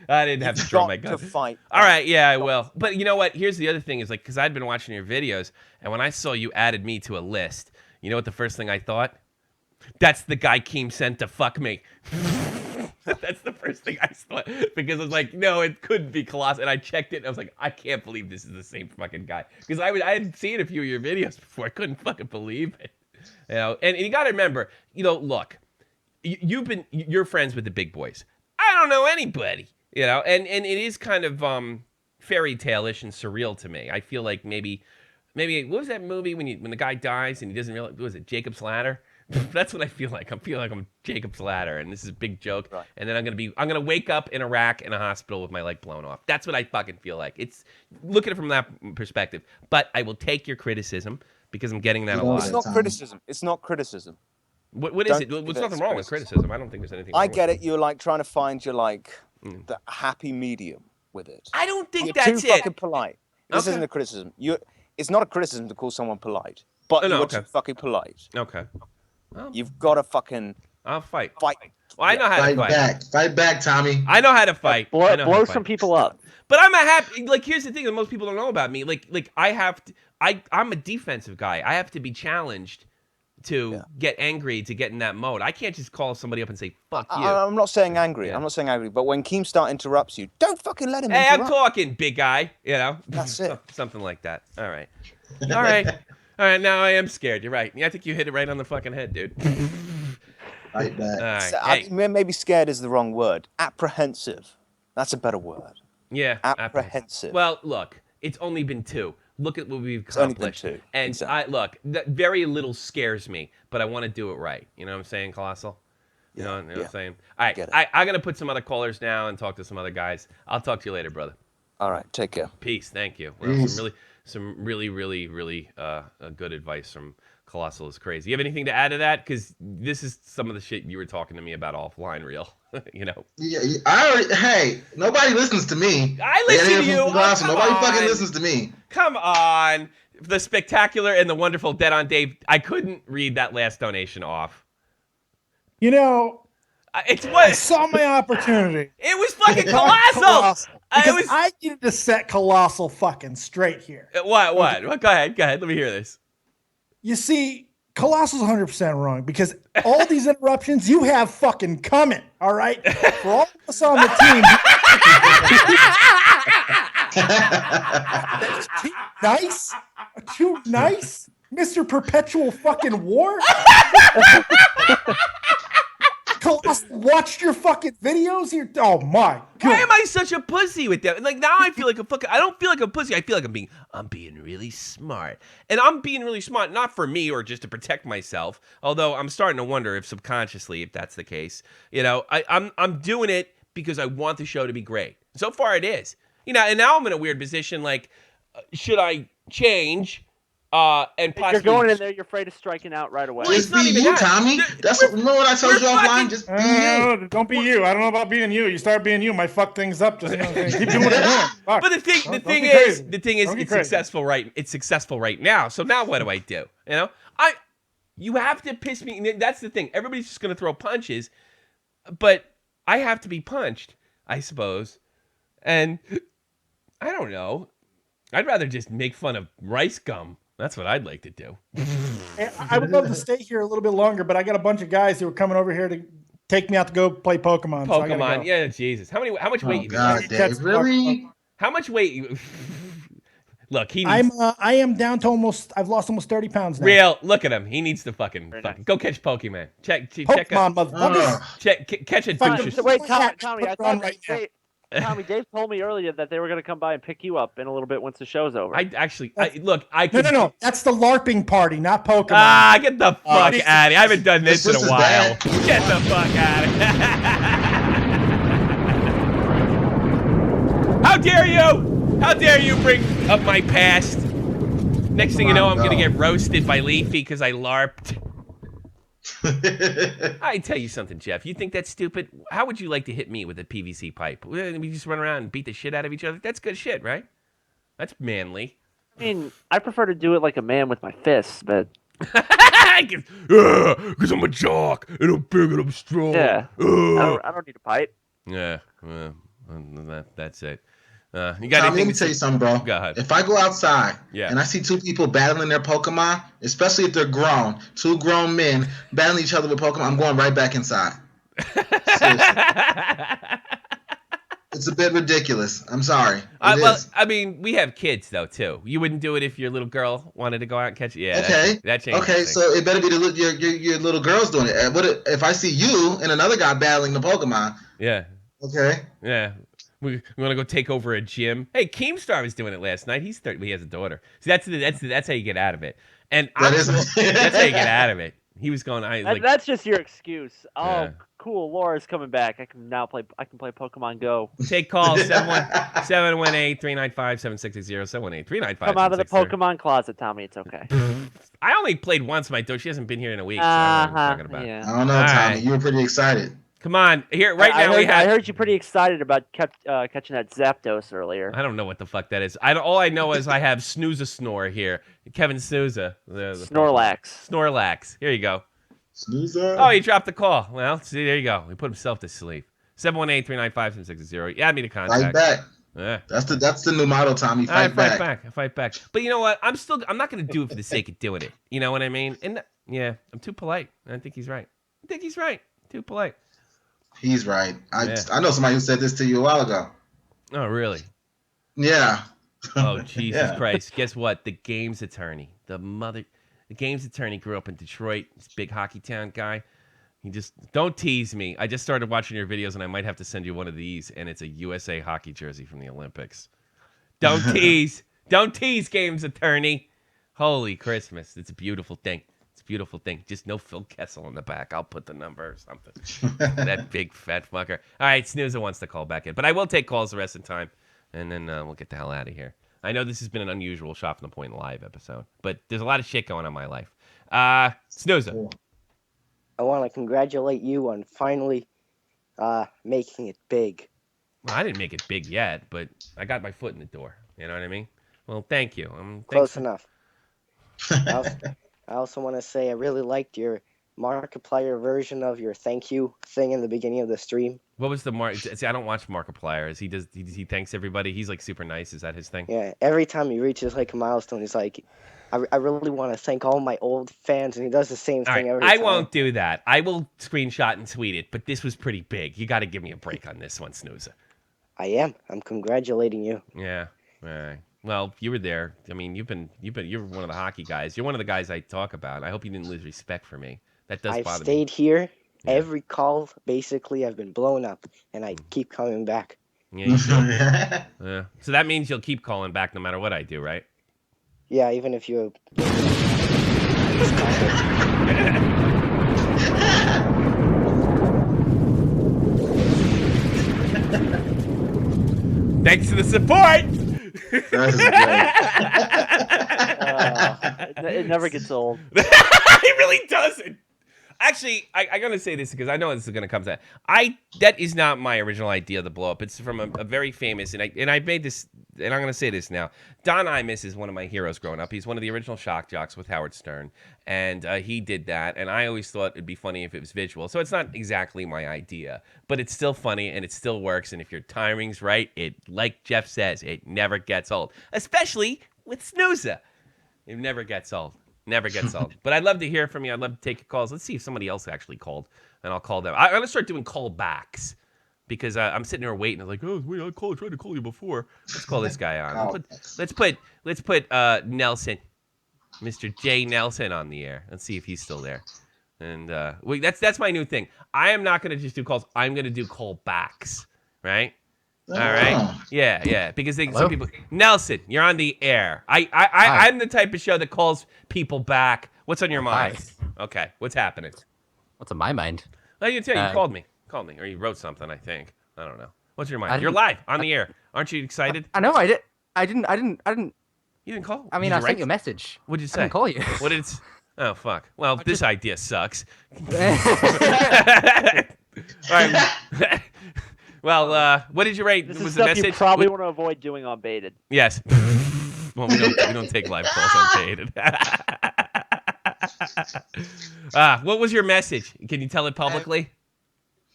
I didn't have to You've draw got my gun. to fight. All right, yeah, I will. But you know what? Here's the other thing is like, because I'd been watching your videos, and when I saw you added me to a list, you know what the first thing I thought? That's the guy Keem sent to fuck me. That's the first thing I thought. Because I was like, no, it couldn't be Colossal. And I checked it, and I was like, I can't believe this is the same fucking guy. Because I had seen a few of your videos before. I couldn't fucking believe it. You know, and you got to remember, you know, look, you're friends with the big boys. I don't know anybody. You know, and it is kind of fairy tale-ish and surreal to me. I feel like maybe what was that movie when the guy dies and he doesn't realize, what was it, Jacob's Ladder? That's what I feel like. I feel like I'm Jacob's Ladder, and this is a big joke. Right. And then I'm gonna wake up in Iraq in a hospital with my leg blown off. That's what I fucking feel like. It's look at it from that perspective. But I will take your criticism because I'm getting that a lot. It's not criticism. It's not criticism. What is it? There's nothing wrong with criticism. I don't think there's anything wrong I get with it. You're like trying to find your the happy medium with it. I don't think You're that's too it. fucking polite. This Okay. isn't a criticism. It's not a criticism to call someone polite, but Oh, no, you're okay. too fucking polite. Okay. Well, You've got to fucking I'll fight. fight. Well, I know how to fight. Fight back, Tommy. I know how to fight. I know how Blow to some fight. people up. But I'm a happy. Like, here's the thing that most people don't know about me. Like I have to. I'm a defensive guy. I have to be challenged to get angry to get in that mode. I can't just call somebody up and say "fuck you." I'm not saying angry. Yeah. I'm not saying angry. But when Keemstar interrupts you, don't fucking let him Hey, I'm interrupt. talking, big guy. You know. That's it. Something like that. All right. All right. All right. Now I am scared. You're right. I think you hit it right on the fucking head, dude. Fight back. All right. So, Hey. maybe scared is the wrong word. Apprehensive. That's a better word. Yeah. Apprehensive. Well, look, it's only been 2. Look at what we've only been accomplished. 2. And Exactly. that very little scares me, but I want to do it right. You know what I'm saying, Colossal? You know what I'm saying? All right, Get it. I'm going to put some other callers now and talk to some other guys. I'll talk to you later, brother. All right. Take care. Peace. Thank you. Well, some really good advice from Colossal is crazy. You have anything to add to that? Because this is some of the shit you were talking to me about offline, real. You know. Yeah, hey, nobody listens to me. I listen to you. Oh, come nobody on. fucking listens to me. Come on. The spectacular and the wonderful Dead on Dave. I couldn't read that last donation off. You know, It's I what? saw my opportunity. It was fucking Colossal. Because I needed to set Colossal fucking straight here. What? Go ahead. Let me hear this. You see, Colossal's 100% wrong because all these interruptions you have fucking coming, all right? For all of us on the team. That's too nice? Too nice? Mr. Perpetual fucking War? Colossal watched your fucking videos here? Oh my God. Why am I such a pussy with them? Like now I feel like a fucking. I don't feel like a pussy. I feel like I'm being really smart, and I'm being really smart not for me or just to protect myself. Although I'm starting to wonder if subconsciously if that's the case. You know, I'm doing it because I want the show to be great. So far it is. You know, and now I'm in a weird position. Like, should I change? And possibly You're going in there. You're afraid of striking out right away. Well, Just not be even you, that. Tommy. That's what. Remember what I told you offline? Just be you. Don't be you. I don't know about being you. You start being you, might fuck things up. Just keep doing what you're doing. Fuck. But the thing Don't be is, crazy. Don't be it's crazy. successful right. It's successful right now. So now what do I do? You know, you have to piss me. That's the thing. Everybody's just gonna throw punches, but I have to be punched, I suppose. And I don't know. I'd rather just make fun of rice gum. That's what I'd like to do. And I would love to stay here a little bit longer, but I got a bunch of guys who are coming over here to take me out to go play Pokemon. So I gotta Pokemon, go. yeah, Jesus. How much weight Oh you God, got? Dave, really? How much weight you? Look, he I needs. am down to I've lost almost 30 pounds now. Real, look at him. He needs to fucking nice. go catch Pokemon. Check Pokemon, motherfuckers. catch a Fuck. douche. So wait, Cat, Tommy, I put it on thought right now. Dave told me earlier that they were going to come by and pick you up in a little bit once the show's over. I No, could. no. That's the LARPing party, not Pokemon. Ah, get the fuck out of this- here. I haven't done this in this a is while. bad. Get the fuck out of here. How dare you? How dare you bring up my past? Next thing you know, I'm gonna get roasted by Leafy because I LARPed. I tell you something, Jeff. You think that's stupid? How would you like to hit me with a PVC pipe? We just run around and beat the shit out of each other. That's good shit, right? That's manly. I mean, I prefer to do it like a man with my fists, but Because I'm a jock and I'm big and I'm strong. yeah, I don't need a pipe. Yeah, well, that's it. You got Tommy, anything let me to tell say? you something, bro. Go ahead. If I go outside Yeah. and I see two people battling their Pokemon, especially if they're grown, two grown men battling each other with Pokemon, I'm going right back inside. Seriously. It's a bit ridiculous. I'm sorry. Well, is. I mean, we have kids though too. You wouldn't do it if your little girl wanted to go out and catch it. Yeah. Okay. That changes. Okay, things. so it better be your little girls doing it. What if I see you and another guy battling the Pokemon? Yeah. Okay. Yeah. We want to go take over a gym. Hey, Keemstar was doing it last night. He's 30. He has a daughter. So that's how you get out of it. And that's how you get out of it. He was going. That's just your excuse. Oh, Yeah. cool. Laura's coming back. I can now play. I can play Pokemon Go. Take calls 718-395-7660. 718-395-7660. Come out of the Pokemon closet, Tommy. It's okay. I only played once, my daughter. She hasn't been here in a week. So I don't know what you're talking about. Yeah. I don't know, All Tommy. right. You were pretty excited. Come on, here right now I heard you pretty excited about catching that Zapdos earlier. I don't know what the fuck that is. All I know is I have Snooza here. Kevin Snooza. The Snorlax. Snorlax. Here you go. Snoozer. Oh, he dropped the call. Well, see, there you go. He put himself to sleep. 718-395-7660. Add me to contact. Fight back. Yeah. That's the new motto, Tommy. I Fight fight back. But you know what? I'm not going to do it for the sake of doing it. You know what I mean? And yeah, I'm too polite. I think he's right. Too polite. He's right. I know somebody who said this to you a while ago. Oh, really? Yeah. Oh, Jesus Yeah. Christ. Guess what? The games attorney. The games attorney grew up in Detroit. This big hockey town guy. He just, don't tease me. I just started watching your videos and I might have to send you one of these, and it's a USA hockey jersey from the Olympics. Don't tease. Don't tease, games attorney. Holy Christmas. It's a beautiful thing. Just no Phil Kessel on the back. I'll put the number or something. That big fat fucker. All right, Snoozer wants to call back in. But I will take calls the rest of the time, and then we'll get the hell out of here. I know this has been an unusual Shot from the Point live episode, but there's a lot of shit going on in my life. Snoozer. I want to congratulate you on finally making it big. Well, I didn't make it big yet, but I got my foot in the door. You know what I mean? Well, thank you. Close enough. I also want to say I really liked your Markiplier version of your thank you thing in the beginning of the stream. What was the See, I don't watch Markiplier. He thanks everybody. He's like super nice. Is that his thing? Yeah, every time he reaches like a milestone, he's like, I really want to thank all my old fans, and he does the same thing every time. I won't do that. I will screenshot and tweet it, but this was pretty big. You got to give me a break on this one, Snoozer. I am. I'm congratulating you. Yeah. All right. Well, you were there. I mean, you're one of the hockey guys. You're one of the guys I talk about. I hope you didn't lose respect for me. That does bother me. I've stayed here. Yeah. Every call, basically, I've been blown up, and I keep coming back. Yeah, you should. Yeah. So that means you'll keep calling back no matter what I do, right? Yeah, even if you... Thanks for the support! It never gets old. It really doesn't. Actually, I'm going to say this because I know this is going to come to that. That is not my original idea, the blow up. It's from a very famous, and I made this, and I'm going to say this now. Don Imus is one of my heroes growing up. He's one of the original shock jocks with Howard Stern, and he did that, and I always thought it'd be funny if it was visual. So it's not exactly my idea, but it's still funny, and it still works, and if your timing's right, like Jeff says, it never gets old, especially with Snoozer. It never gets old. Never gets old. But I'd love to hear from you. I'd love to take your calls. Let's see if somebody else actually called, and I'll call them. I'm going to start doing callbacks because I'm sitting there waiting. I'm like, oh, wait, I tried to call you before. Let's call this guy on. Let's put Nelson, Mr. J. Nelson on the air. Let's see if he's still there. And that's my new thing. I am not going to just do calls. I'm going to do callbacks, right? All right. Yeah. Because some people. Nelson, you're on the air. I'm the type of show that calls people back. What's on your mind? Hi. Okay. What's happening? What's on my mind? Oh, you called me, or you wrote something. I think. I don't know. What's on your mind? You're live on the air. Aren't you excited? I know. I didn't You didn't call? I mean, Did I you sent you a message. What did you I say? didn't call you. What did it? Oh fuck. Well, this idea sucks. All right. Well, what did you rate? This Was is the stuff message? you probably want to avoid doing on Baited. Yes. Well, we don't take live calls on Baited. What was your message? Can you tell it publicly?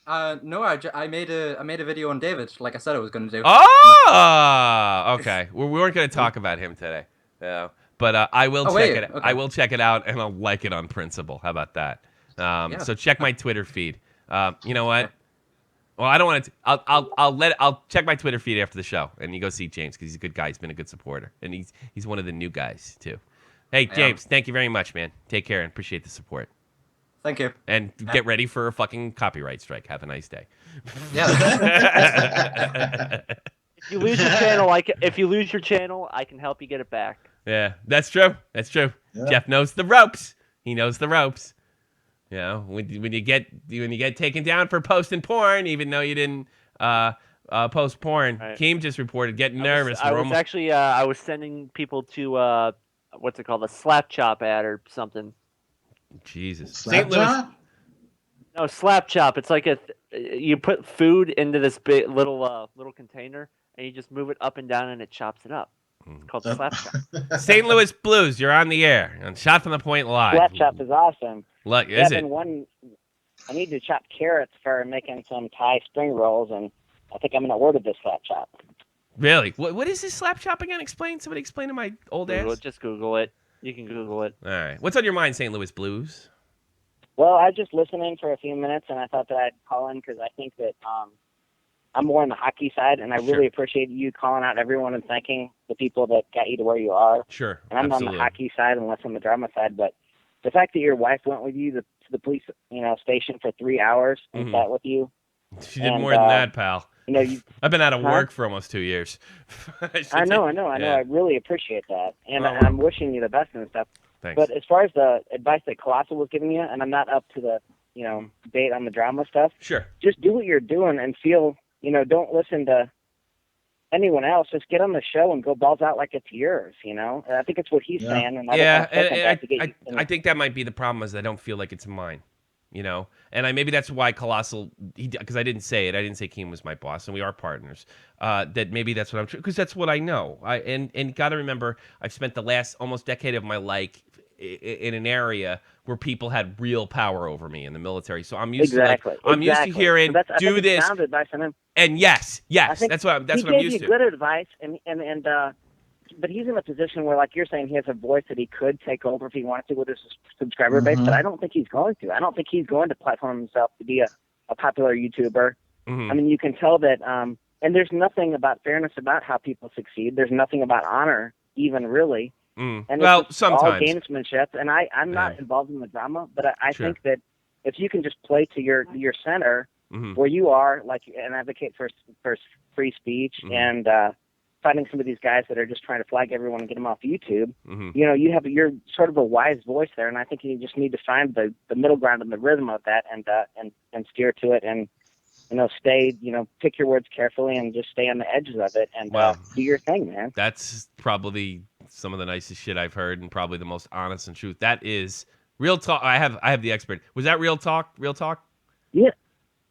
No, I made a video on David, like I said I was going to do. Oh, okay. We weren't going to talk about him today. Yeah. But I will check it. Okay. I will check it out, and I'll like it on principle. How about that? So check my Twitter feed. You know what? Well, I don't want to. I'll check my Twitter feed after the show, and you go see James because he's a good guy. He's been a good supporter, and he's one of the new guys too. Hey, James, thank you very much, man. Take care and appreciate the support. Thank you. And get ready for a fucking copyright strike. Have a nice day. Yeah. If you lose your channel, I can help you get it back. Yeah, that's true. That's true. Yeah. Jeff knows the ropes. He knows the ropes. You know, when you get taken down for posting porn, even though you didn't post porn, right. Keem just reported getting nervous. I was sending people to what's it called, a slap chop ad or something. Jesus, St. Louis. No, slap chop. It's like you put food into this big little container, and you just move it up and down, and it chops it up. It's called slap chop. St. Louis Blues, you're on the air on Shot from the Point Live. Slap chop is awesome. Look, is it? I need to chop carrots for making some Thai spring rolls, and I think I'm going to order this slap chop. Really? What is this slap chop again? Somebody explain to my old ass. Just Google it. You can Google it. All right. What's on your mind, St. Louis Blues? Well, I just listened in for a few minutes, and I thought that I'd call in because I think that I'm more on the hockey side, and I really appreciate you calling out everyone and thanking the people that got you to where you are. Sure. And I'm on the hockey side and less on the drama side, but the fact that your wife went with you to the police, station for 3 hours and sat with you. She did more than that, pal. I've been out of work for almost 2 years. I know. I really appreciate that, and I'm wishing you the best and stuff. Thanks. But as far as the advice that Colossal was giving you, and I'm not up to the date on the drama stuff. Sure. Just do what you're doing and feel. Don't listen to anyone else. Just get on the show and go balls out like it's yours. I think it's what he's saying. And I think that might be the problem is I don't feel like it's mine. And maybe that's why Colossal, because I didn't say it. I didn't say Keem was my boss, and we are partners. That maybe that's what I'm, because that's what I know. And got to remember, I've spent the last almost decade of my life in an area where people had real power over me in the military. So I'm used to used to hearing do this. Sound advice on him. And yes, that's what I'm used to. He gave you good advice, and but he's in a position where, like you're saying, he has a voice that he could take over if he wanted to with his subscriber base, but I don't think he's going to. I don't think he's going to platform himself to be a popular YouTuber. I mean, you can tell that, and there's nothing about fairness about how people succeed. There's nothing about honor, even really. And it's sometimes all gamesmanship, and I'm not involved in the drama, but I think that if you can just play to your center, where you are, like, and advocate for free speech and fighting some of these guys that are just trying to flag everyone and get them off YouTube. You're sort of a wise voice there, and I think you just need to find the middle ground and the rhythm of that, and steer to it, and stay, pick your words carefully and just stay on the edges of it and do your thing, man. That's probably some of the nicest shit I've heard, and probably the most honest and truth. That is real talk. I have the expert. Was that real talk? Real talk? Yeah.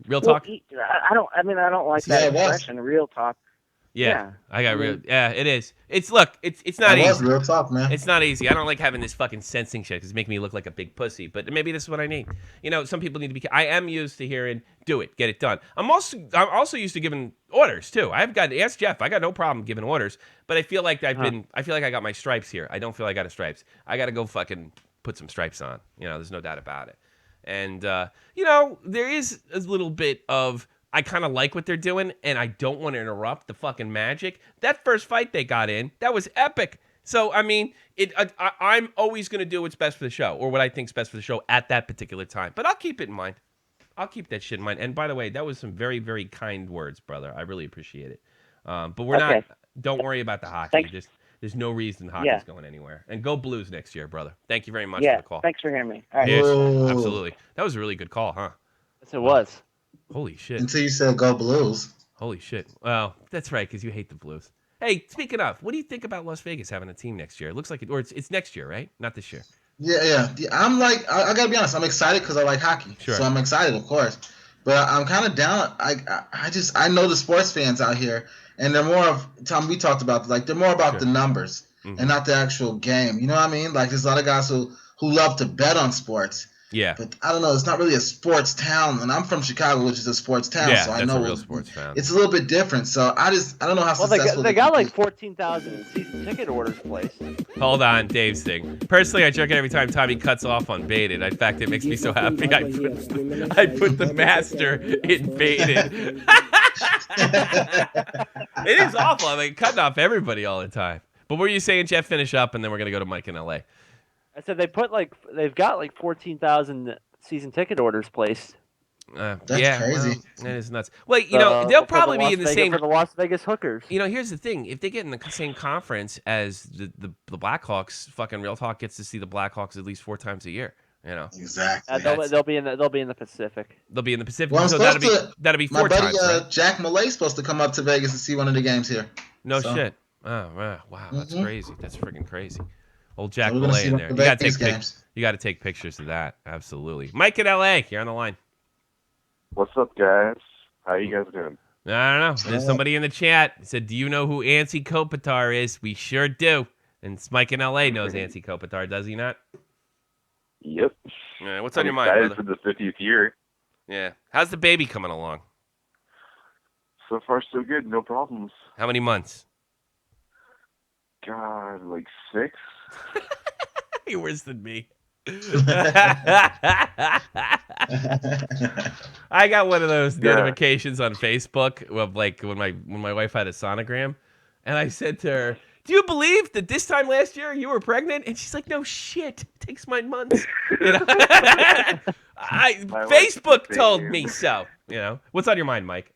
Real talk? I don't like that expression, real talk. Yeah, I got real. Yeah, it is. It's not easy. Was real talk, man. It's not easy. I don't like having this fucking sensing shit because it's making me look like a big pussy. But maybe this is what I need. Some people need to be. I am used to hearing, do it, get it done. I'm also used to giving orders too. Ask Jeff. I got no problem giving orders. But I feel like I feel like I got my stripes here. I don't feel like I got a stripes. I got to go fucking put some stripes on. There's no doubt about it. And there is a little bit of. I kind of like what they're doing, and I don't want to interrupt the fucking magic. That first fight they got in, that was epic. So, I mean, I'm always going to do what's best for the show, or what I think's best for the show at that particular time. But I'll keep it in mind. I'll keep that shit in mind. And by the way, that was some very, very kind words, brother. I really appreciate it. But we're not. Don't worry about the hockey. There's no reason hockey's going anywhere. And go Blues next year, brother. Thank you very much for the call. Thanks for hearing me. All right. Yes, absolutely. That was a really good call, huh? Yes, it was. Holy shit. Until you said go Blues. Holy shit. Well, that's right, because you hate the Blues. Hey, speaking of, what do you think about Las Vegas having a team next year? It looks like it's next year, right? Not this year. Yeah. I'm like, I gotta be honest. I'm excited because I like hockey. Sure. So I'm excited, of course. But I'm kind of down. I know the sports fans out here, and they're more of Tom. We talked about they're more about the numbers and not the actual game. You know what I mean? Like there's a lot of guys who love to bet on sports. Yeah. But I don't know. It's not really a sports town, and I'm from Chicago, which is a sports town. Yeah, so I that's know a real sports town. It's a little bit different. So I don't know how successful they got like 14,000 season ticket orders placed. Hold on, Dave's thing. Personally, I jerk it every time Tommy cuts off on baited. In fact, it makes me so happy. I put the master in baited. It is awful. I mean, cutting off everybody all the time. But what were you saying, Jeff? Finish up, and then we're gonna go to Mike in LA. I said they've got like 14,000 season ticket orders placed. That's crazy. Well, that is nuts. Well, they'll probably be in the same for the Las Vegas hookers. Here's the thing: if they get in the same conference as the Blackhawks, fucking Real Talk gets to see the Blackhawks at least 4 times a year. Exactly. They'll be in the Pacific. They'll be in the Pacific. Well, so that'll be 4 times. My buddy right? Jack Malay's supposed to come up to Vegas and see one of the games here. No shit. Oh wow, that's crazy. That's freaking crazy. Old Jack Malay in there. You gotta take pictures of that. Absolutely. Mike in LA, you're on the line. What's up, guys? How you guys doing? I don't know. There's somebody in the chat said, "Do you know who Ansi Kopitar is?" We sure do. And Mike in LA knows Ansi Kopitar, does he not? Yep. What's on your mind, brother? For the 50th year. Yeah. How's the baby coming along? So far, so good. No problems. How many months? God, like 6. You're worse than me. I got one of those notifications on Facebook of like when my wife had a sonogram, and I said to her, "Do you believe that this time last year you were pregnant?" And she's like, "No shit, it takes 9 months." Facebook told me so. What's on your mind, Mike?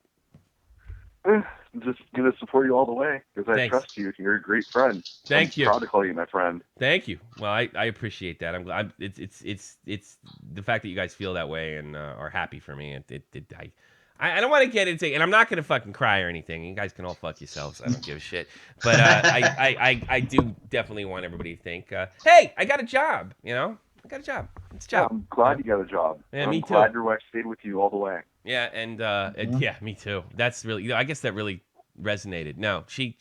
Just gonna support you all the way because I trust you. You're a great friend. Thank you. I'm proud to call you my friend. Thank you. Well, I appreciate that. I'm glad. It's the fact that you guys feel that way and are happy for me. I don't want to get into, and I'm not gonna fucking cry or anything. You guys can all fuck yourselves. I don't give a shit. But I do definitely want everybody to think, hey, I got a job. I got a job. It's a job. I'm glad you got a job. Yeah, me I'm too. glad your wife stayed with you all the way. Yeah, and yeah, me too. That's really, I guess that really resonated. No, she,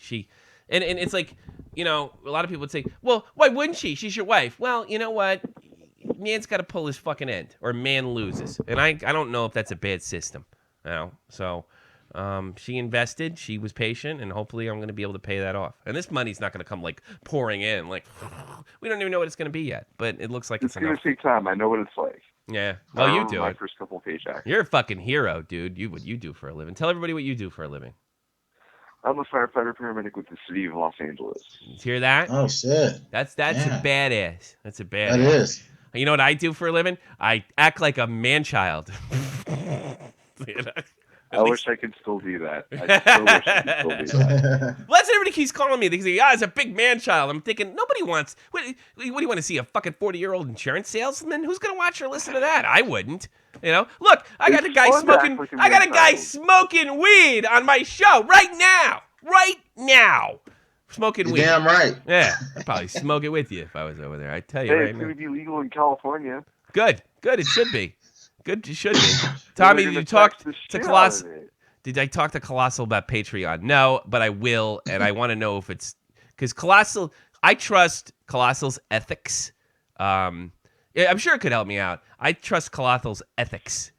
and it's like, a lot of people would say, well, why wouldn't she? She's your wife. Well, you know what? Man's got to pull his fucking end, or man loses. And I don't know if that's a bad system. So she invested, she was patient, and hopefully I'm going to be able to pay that off. And this money's not going to come like pouring in. Like, we don't even know what it's going to be yet, but it looks like it's going to take time. I know what it's like. Yeah. Well, you do my it. First couple of paychecks. You're a fucking hero, dude. What you do for a living. Tell everybody what you do for a living. I'm a firefighter paramedic with the city of Los Angeles. You hear that? Oh shit. That's a badass. That's a badass. That is. You know what I do for a living? I act like a man-child. I wish I could still do that. I still wish I could still do that. Well, that's what everybody keeps calling me. They say, it's a big man-child. I'm thinking, nobody wants... What do you want to see, a fucking 40-year-old insurance salesman? Who's going to watch or listen to that? I wouldn't. Look, I got a guy smoking... I got a guy smoking weed on my show right now. Right now. Smoking weed. Damn right. Yeah, I'd probably smoke it with you if I was over there. I tell you hey, right it's now. going to be legal in California. Good. It should be. Good, it should be. Tommy, did you talk to Colossal? Did I talk to Colossal about Patreon? No, but I will, and I want to know if it's... Because Colossal... I trust Colossal's ethics. I'm sure it could help me out. I trust Colossal's ethics,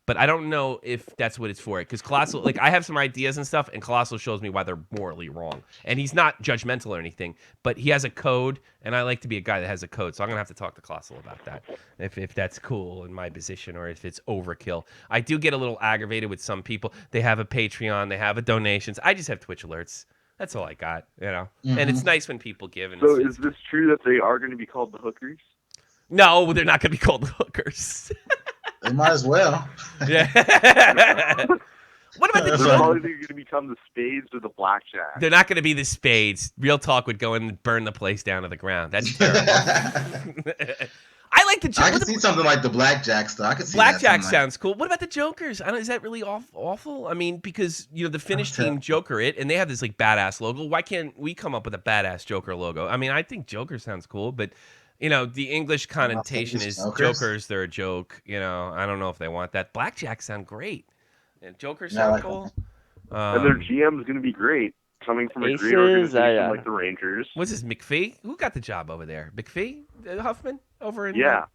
but I don't know if that's what it's for. Because Colossal... I have some ideas and stuff, and Colossal shows me why they're morally wrong. And he's not judgmental or anything, but he has a code, and I like to be a guy that has a code, so I'm going to have to talk to Colossal about that, if that's cool in my position or if it's overkill. I do get a little aggravated with some people. They have a Patreon, they have a donations. I just have Twitch alerts. That's all I got, Mm-hmm. And it's nice when people give. And so is this true that they are going to be called the hookers? No, they're not going to be called the hookers. They might as well. Yeah. What about the They're probably going to become the spades or the blackjack. They're not going to be the spades. Real Talk would go in and burn the place down to the ground. That's terrible. I like the I can see something like the Blackjacks, though. I can see Blackjack that, sounds cool. What about the Jokers? I don't. Is that really awful? I mean, because the Finnish team Joker and they have this like badass logo. Why can't we come up with a badass Joker logo? I mean, I think Joker sounds cool, but the English connotation is Jokers. They're a joke. I don't know if they want that. Blackjack sound great, and Jokers sound cool. And their GM is going to be great, coming from a great Aces, organization like the Rangers. What's this, McPhee? Who got the job over there? McPhee? Huffman over in Yeah.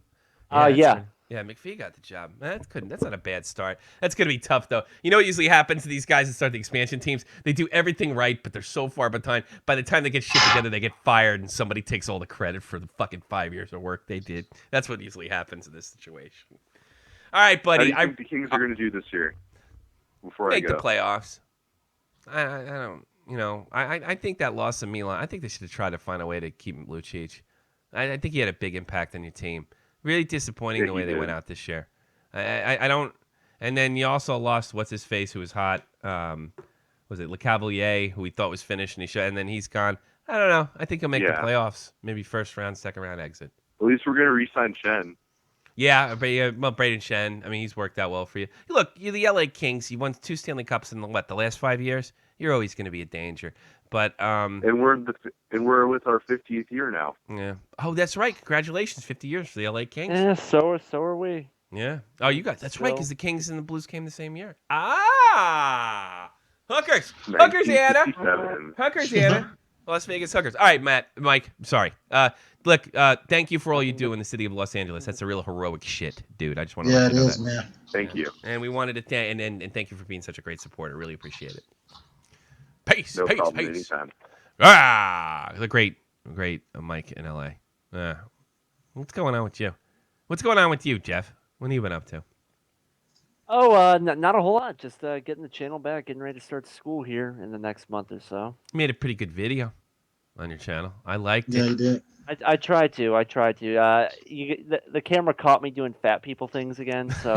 Yeah, McPhee got the job. That's not a bad start. That's gonna be tough though. You know what usually happens to these guys that start the expansion teams? They do everything right, but they're so far behind. By the time they get shit together, they get fired, and somebody takes all the credit for the fucking 5 years of work they did. That's what usually happens in this situation. All right, buddy. How do you think the Kings are going to do this year? Before make I go, the playoffs. I don't. I think that loss of Milan. I think they should have tried to find a way to keep Lucic. I think he had a big impact on your team. Really disappointing the way they went out this year. I don't. And then you also lost what's his face who was hot. Was it Le Cavalier who we thought was finished and then he's gone. I don't know. I think he'll make the playoffs. Maybe first round, second round exit. At least we're going to re-sign Shen. Yeah, but Braden Shen. I mean, he's worked out well for you. Look, you're the LA Kings. You won 2 Stanley Cups in the last 5 years. You're always going to be a danger. But and we're with our 50th year now. Yeah. Oh, that's right. Congratulations, 50 years for the LA Kings. Yeah, so are we. Yeah. Oh, you guys. That's right, because the Kings and the Blues came the same year. Ah, hookers, Anna. Hookers, Anna. Las Vegas Hookers. All right, Mike. Sorry. Look, thank you for all you do in the city of Los Angeles. That's a real heroic shit, dude. I just want to let you know that. man. Thank you. And we wanted to and thank you for being such a great supporter. Really appreciate it. Peace. No problem. Anytime. The great Mike in LA. What's going on with you? What's going on with you, Jeff? What have you been up to? Oh, not a whole lot. Just getting the channel back, getting ready to start school here in the next month or so. You made a pretty good video on your channel. I liked it. Yeah, you did. I tried to. The camera caught me doing fat people things again, so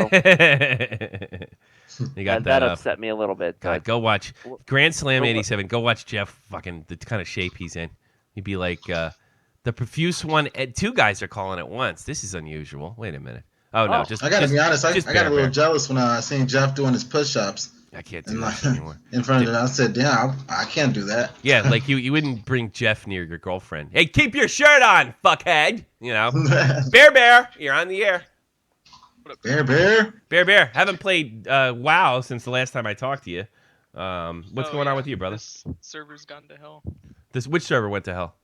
you got that upset me a little bit. God, go watch Grand Slam 87. Go watch Jeff fucking the kind of shape he's in. He'd be like the profuse one. 2 guys are calling at once. This is unusual. Wait a minute. Oh no, I gotta be honest. I got a little jealous when I seen Jeff doing his push-ups. I can't do that anymore. In front of it, I said, "Damn, I can't do that." Yeah, like you wouldn't bring Jeff near your girlfriend. Hey, keep your shirt on, fuckhead. Bear, you're on the air. Bear. Haven't played WoW since the last time I talked to you. What's going on with you, brother? This server's gone to hell. Which server went to hell?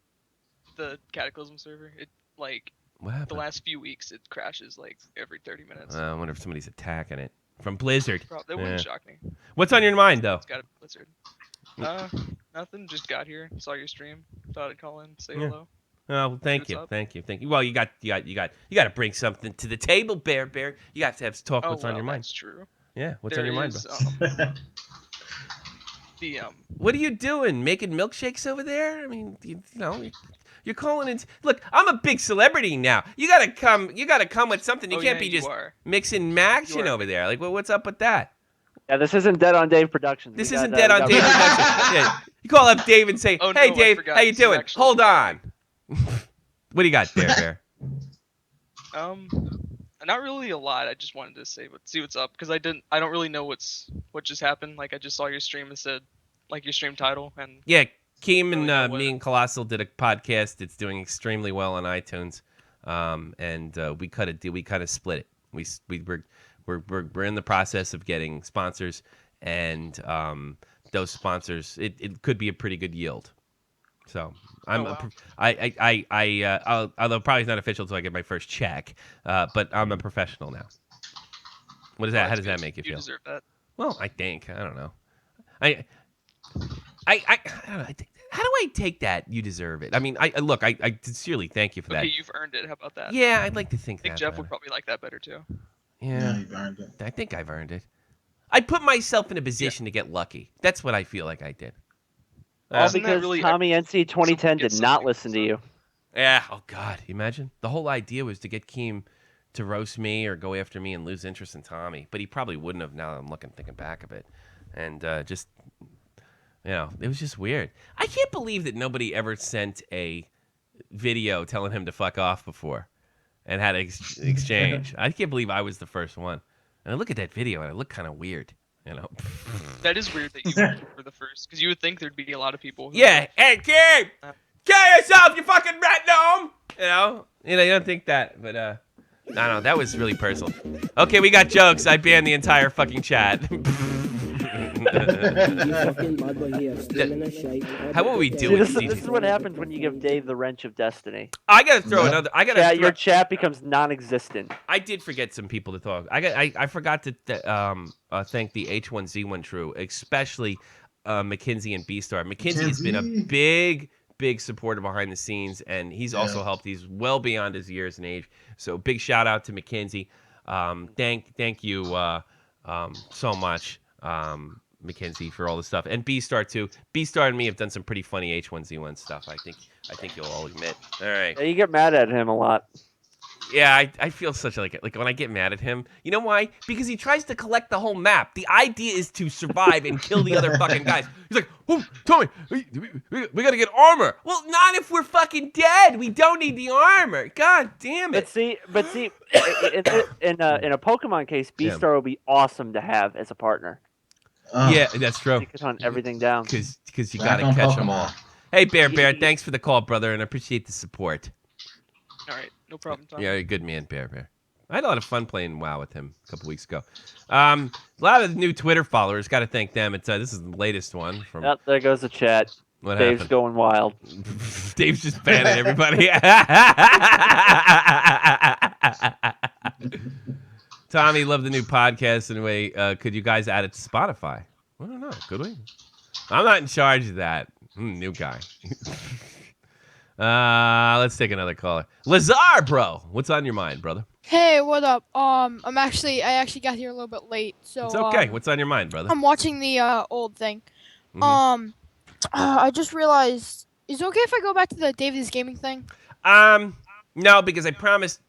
The Cataclysm server. What happened? The last few weeks, it crashes like every 30 minutes. I wonder if somebody's attacking it. From Blizzard. That wouldn't shock me. What's on your mind, though? It's got a Blizzard. Nothing. Just got here, saw your stream, thought I'd call in, say hello. Oh, thank you. Well, you got to bring something to the table, Bear. You got to have talk. What's on your mind? That's true. Yeah, what's on your mind, bro? What are you doing? Making milkshakes over there? I mean, you're calling in. Look, I'm a big celebrity now. You gotta come with something. You can't be just mixing action over there. Like, what's up with that? Yeah, this isn't Dead on Dave Productions. This isn't Dead on Dave Productions. Yeah, you call up Dave and say, "Hey, Dave, how you doing? Hold on." What do you got there, Bear? Not really a lot. I just wanted to see what's up because I don't really know what just happened. Like I just saw your stream and said like your stream title and yeah. Keem and me and Colossal did a podcast. It's doing extremely well on iTunes, and we kind of split it. We're in the process of getting sponsors, and those sponsors it could be a pretty good yield. So although probably it's not official until I get my first check, but I'm a professional now. What is that? How does that make you feel? You deserve that. Well, I think I don't know. I don't know. How do I take that? You deserve it. I mean, I sincerely thank you for that. Okay, you've earned it. How about that? Yeah, I'd like to think that. I think Jeff would probably like that better too. Yeah, you've earned it. I think I've earned it. I put myself in a position to get lucky. That's what I feel like I did. All because Tommy NC 2010 did not listen to you. Yeah. Oh God, imagine the whole idea was to get Keem to roast me or go after me and lose interest in Tommy, but he probably wouldn't have. Now that I'm thinking back of it, and just. It was just weird. I can't believe that nobody ever sent a video telling him to fuck off before. and had an exchange. I can't believe I was the first one. And I look at that video and I look kind of weird, you know. That is weird that you were the first, because you would think there'd be a lot of people. Yeah, hey kid, kill yourself, you fucking rat gnome. You don't think that, but no, that was really personal. Okay, we got jokes. I banned the entire fucking chat. How will we do it? This is what happens when you give Dave the wrench of destiny. I gotta throw another. Your chat becomes non-existent. I did forget some people to talk. I forgot to thank the H1Z1 True, especially McKinsey and B-Star. McKinsey has been a big supporter behind the scenes, and he's also helped. He's well beyond his years and age. So big shout out to McKinsey. Thank you so much, McKinsey, for all the stuff, and B-Star too. B-Star and me have done some pretty funny H1Z1 stuff. I think you'll all admit. All right. Yeah, you get mad at him a lot. Yeah, I feel such like when I get mad at him, you know why? Because he tries to collect the whole map. The idea is to survive and kill the other fucking guys. He's like, oh, Tommy, we gotta get armor. Well, not if we're fucking dead. We don't need the armor. God damn it. But see, in a Pokemon case, Beastar will be awesome to have as a partner. Yeah, that's true. You can hunt everything down. Because you gotta catch them all. Hey, Bear, thanks for the call, brother, and I appreciate the support. All right, no problem, Tom. Yeah, you're a good man, Bear. I had a lot of fun playing WoW with him a couple weeks ago. A lot of new Twitter followers, got to thank them. This is the latest one. Yep, there goes the chat. Dave's happened? going wild. Dave's just banning everybody. Tommy, love the new podcast. Anyway, could you guys add it to Spotify? I don't know. Could we? I'm not in charge of that. New guy. Let's take another caller. Lazar, bro. What's on your mind, brother? Hey, what up? I actually got here a little bit late, so it's okay. What's on your mind, brother? I'm watching the old thing. I just realized, is it okay if I go back to the David's gaming thing? No, because I promised.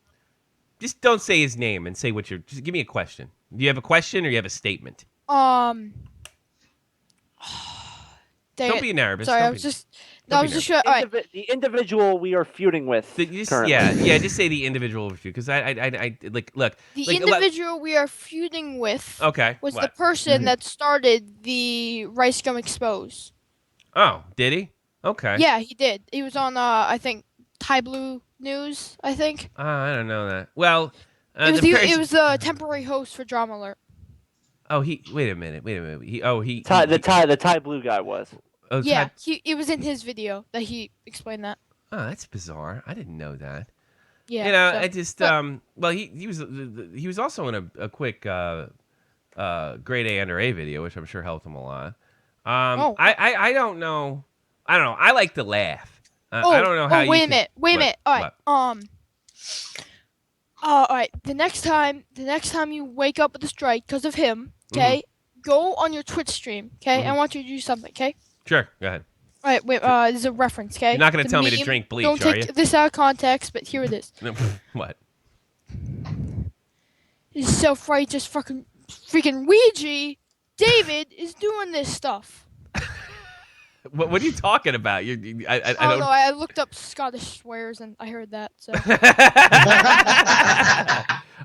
Just don't say his name and say what you're. Just give me a question. Do you have a question or you have a statement? Don't be nervous. Sorry, I was just sure. The individual we are feuding with. Yeah. Just say the individual feud, because I look. The individual we are feuding with. Was the person that started the Rice Gum Expose. Oh, did he? Okay. Yeah, he did. He was on I think Thai Blue News. I think. I don't know that. Well, it was the temporary host for Drama Alert. Oh, wait a minute. The Thai Blue guy was. Oh, yeah, it was in his video that he explained that. Oh, that's bizarre. I didn't know that. Yeah. I just well, he was also in a quick grade A under A video, which I'm sure helped him a lot. I don't know. I like to laugh. I don't know how. Wait a minute. All right. All right. The next time you wake up with a strike because of him, okay? Go on your Twitch stream, okay? I want you to do something, okay? Sure. Go ahead. All right. Wait. There's a reference, okay? You're not going to tell me to drink bleach, don't are you? take this out of context, but here it is. What? This self-righteous freaking Ouija. David is doing this stuff. What are you talking about? I don't know. I looked up Scottish swears and I heard that. So.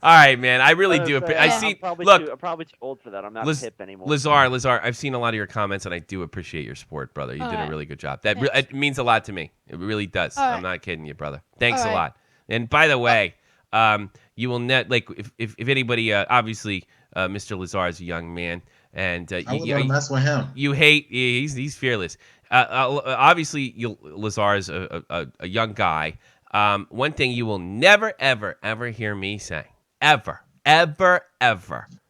All right, man. I really do. I see. I'm probably too old for that. I'm not hip anymore. Lazar, I've seen a lot of your comments, and I do appreciate your support, brother. You did a really good job. It means a lot to me. It really does. I'm not kidding you, brother. Thanks a lot. And by the way, you will if anybody, obviously, Mr. Lazar is a young man, and I was gonna mess with him. You hate. He's fearless. Obviously, Lazar is a young guy. One thing you will never, ever, ever hear me say, ever,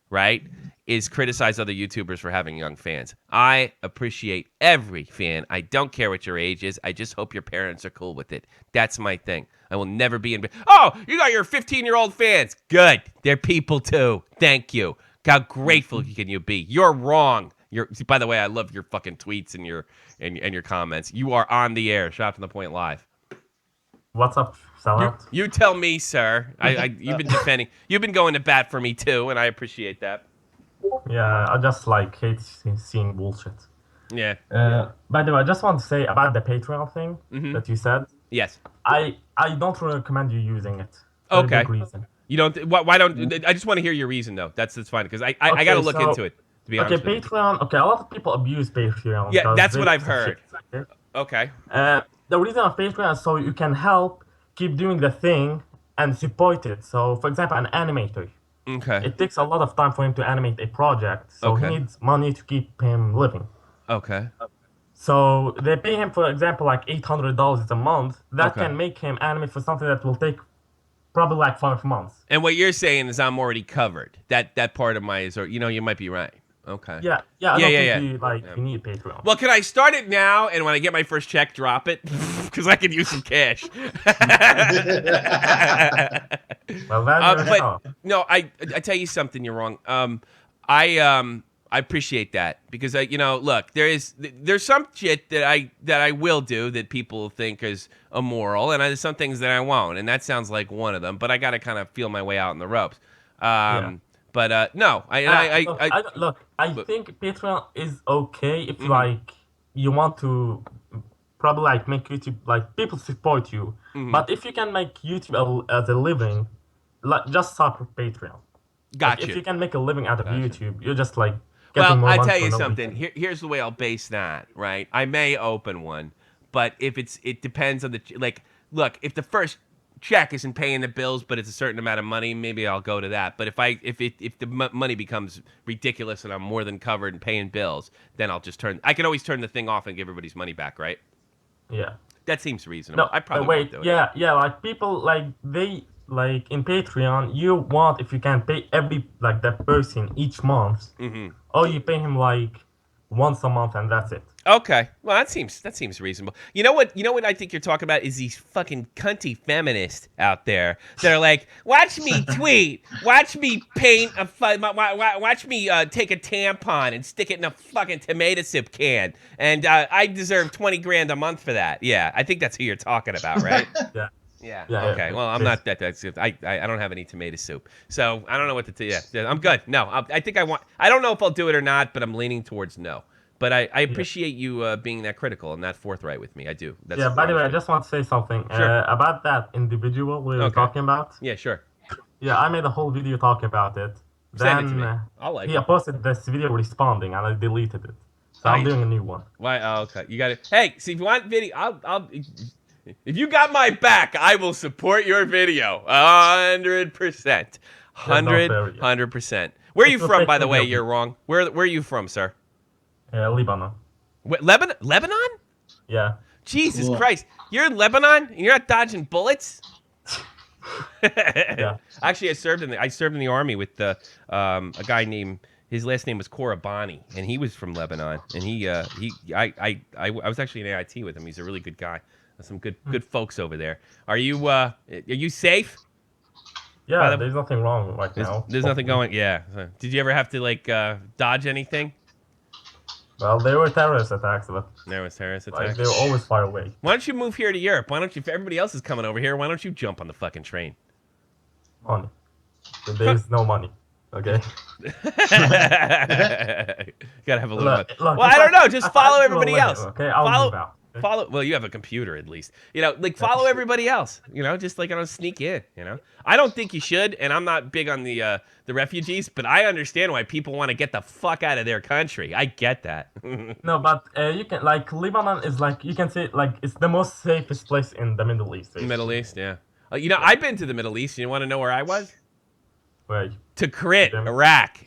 right, is criticize other YouTubers for having young fans. I appreciate every fan. I don't care what your age is. I just hope your parents are cool with it. That's my thing. I will never be in. Oh, you got your 15-year-old fans. Good. They're people too. Thank you. How grateful can you be? You're wrong. By the way, I love your fucking tweets and your comments. You are on the air. Shot from the Point live. What's up, Sellouts? You tell me, sir. You've been defending. You've been going to bat for me too, and I appreciate that. Yeah, I just hate seeing bullshit. Yeah. By the way, I just want to say about the Patreon thing that you said. Yes. I don't recommend you using it. very big reason. You don't. Why don't? I just want to hear your reason though. That's fine because I got to look into it. To be honest. Okay, Patreon. Okay, a lot of people abuse Patreon. Yeah, that's what I've heard. Okay. The reason of Patreon is so you can help keep doing the thing and support it. So, for example, an animator. Okay. It takes a lot of time for him to animate a project, so he needs money to keep him living. Okay. So they pay him, for example, like $800 a month. That can make him animate for something that will take probably like 5 months. And what you're saying is I'm already covered. That part of my is, or you might be right. Okay. Yeah. I don't think you need Patreon. Well, can I start it now, and when I get my first check, drop it? Because I could use some cash. Well, that's no, I tell you something, you're wrong. I appreciate that because look, there's some shit that I will do that people think is immoral, and there's some things that I won't, and that sounds like one of them. But I got to kind of feel my way out in the ropes. But no, I think Patreon is okay if you want to probably make YouTube people support you. But if you can make YouTube as a living, just start with Patreon. Gotcha. If you can make a living out of YouTube, you're just getting well, more I money tell you for no something. reason. Here's the way I'll base that. Right, I may open one, but if it depends on the look. If the first check isn't paying the bills, but it's a certain amount of money, maybe I'll go to that. But if the money becomes ridiculous and I'm more than covered and paying bills, then I'll just I can always turn the thing off and give everybody's money back, right? Yeah. That seems reasonable. No, I probably wait. won't do it. Yeah. People they in Patreon, you want if you can pay every that person each month, or you pay him once a month and that's it. Okay, well that seems reasonable. You know what I think you're talking about is these fucking cunty feminists out there that are like, watch me tweet, watch me paint watch me take a tampon and stick it in a fucking tomato soup can, and I deserve $20,000 a month for that. Yeah, I think that's who you're talking about, right? Yeah. Yeah. Yeah, okay. Well, I'm not that. I don't have any tomato soup, so I don't know what to tell you. Yeah, I'm good. No, I think I want. I don't know if I'll do it or not, but I'm leaning towards no. But I appreciate you being that critical and that forthright with me. I do. That's by the way, I just want to say something about that individual we were talking about. Yeah, sure. Yeah, I made a whole video talking about it. Send it to me. I'll he posted this video responding, and I deleted it. So I'm doing a new one. Why? Oh, okay. You got it. Hey, see if you want video, I'll. If you got my back, I will support your video 100%. 100%. Where are you from, by the way? You're wrong. Where are you from, sir? Lebanon. What, Lebanon? Yeah. Jesus Christ. You're in Lebanon and you're not dodging bullets? Yeah. Actually, I served in the army with a guy named, his last name was Korabani, and he was from Lebanon, and I was actually in AIT with him. He's a really good guy. Some good folks over there. Are you safe? Yeah, there's nothing wrong now. There's nothing going. Yeah. Did you ever have to dodge anything? Well, there were terrorist attacks, but there was terrorist attacks. They were always far away. Why don't you move here to Europe? Why don't you? If everybody else is coming over here, why don't you jump on the fucking train? Money. There's no money. Okay. Gotta have a little. Well, I don't know. Just follow everybody else. Okay, I'll move out. Follow. Well, you have a computer at least. Follow everybody else. Just sneak in. I don't think you should, and I'm not big on the refugees, but I understand why people want to get the fuck out of their country. I get that. No, but you can Lebanon is you can say it's the most safest place in the Middle East. The Middle East, yeah. I've been to the Middle East. You want to know where I was? Where? To Tikrit, Iraq.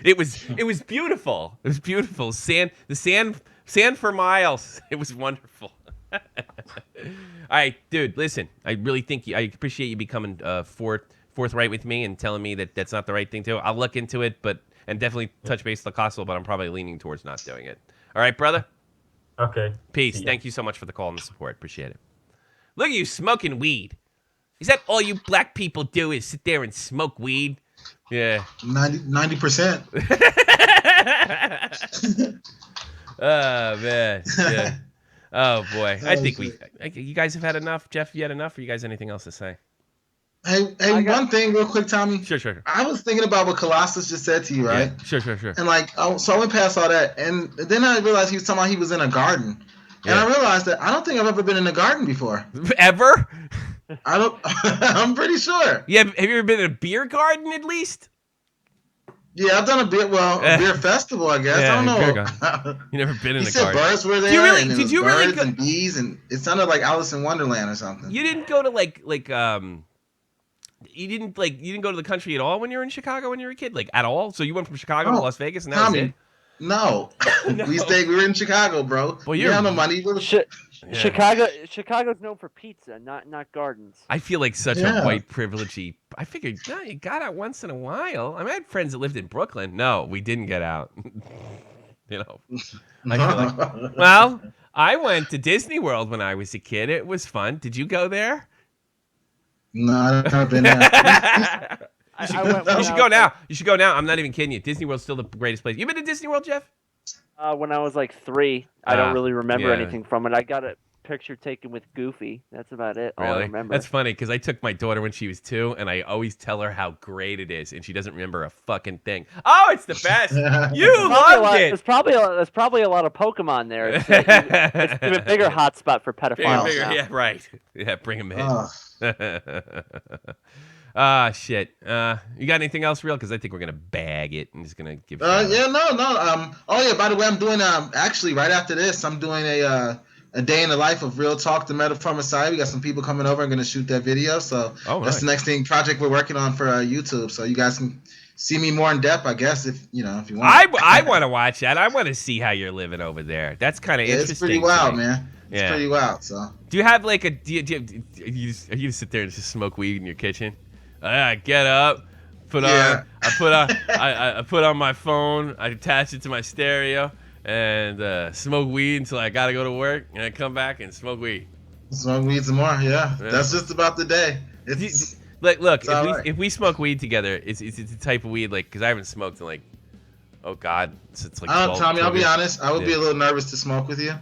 It was beautiful. It was beautiful. Sand for miles. It was wonderful. All right, dude, listen. I really think I appreciate you becoming forthright with me and telling me that that's not the right thing to do. I'll look into it, and definitely touch base with Colossal, but I'm probably leaning towards not doing it. All right, brother? Okay. Peace. Thank you so much for the call and the support. Appreciate it. Look at you smoking weed. Is that all you black people do is sit there and smoke weed? Yeah. 90%. Oh, man. Yeah. Oh, boy. I think you guys have had enough. Jeff, you had enough? Or you guys anything else to say? Hey, one thing real quick, Tommy. Sure. I was thinking about what Colossus just said to you, right? Yeah. Sure. And so I went past all that, and then I realized he was talking about he was in a garden. And I realized that I don't think I've ever been in a garden before. Ever? I don't. I'm pretty sure. Yeah, have you ever been in a beer garden at least? Yeah, I've done a beer festival, I guess. Yeah, I don't know. You never been in he a said garden. birds were there. Do you really? And Did you really birds go? And bees, and it sounded like Alice in Wonderland or something. You didn't go to you didn't go to the country at all when you were in Chicago when you were a kid, like at all. So you went from Chicago to Las Vegas, and that was it. No, we were in Chicago, bro. Well, you have no money. Chicago's known for pizza, not gardens. I feel like such a white privilegey. I figured, no, you got out once in a while. I had friends that lived in Brooklyn. No, we didn't get out. I feel like, well, I went to Disney World when I was a kid. It was fun. Did you go there? No, I've never been there. You should go now. You should go now. I'm not even kidding you. Disney World's still the greatest place. You been to Disney World, Jeff? When I was like 3, I don't really remember anything from it. I got a picture taken with Goofy. That's about it. All I remember. That's funny because I took my daughter when she was 2, and I always tell her how great it is, and she doesn't remember a fucking thing. Oh, it's the best. You loved it. There's probably a lot of Pokemon there. It's a bigger hotspot for pedophiles. Yeah, right. Yeah, bring them in. Shit. You got anything else real? Because I think we're gonna bag it. I'm just gonna give. No. Oh yeah. By the way, I'm doing actually right after this, I'm doing a day in the life of Real Talk, the Metaphor Messiah. We got some people coming over. I'm gonna shoot that video. So that's the next project we're working on for YouTube. So you guys can see me more in depth, I guess, if you want. I want to watch that. I want to see how you're living over there. That's kind of interesting. It's pretty wild, man. It's pretty wild. So do you have like you just sit there and just smoke weed in your kitchen? I get up, I put on my phone, I attach it to my stereo, and smoke weed until I gotta go to work, and I come back and smoke weed. Smoke weed some more, yeah. That's just about the day. Look, if we smoke weed together, it's the type of weed because I haven't smoked in oh God, it's like. Tommy, I'll be honest, I would be a little nervous to smoke with you.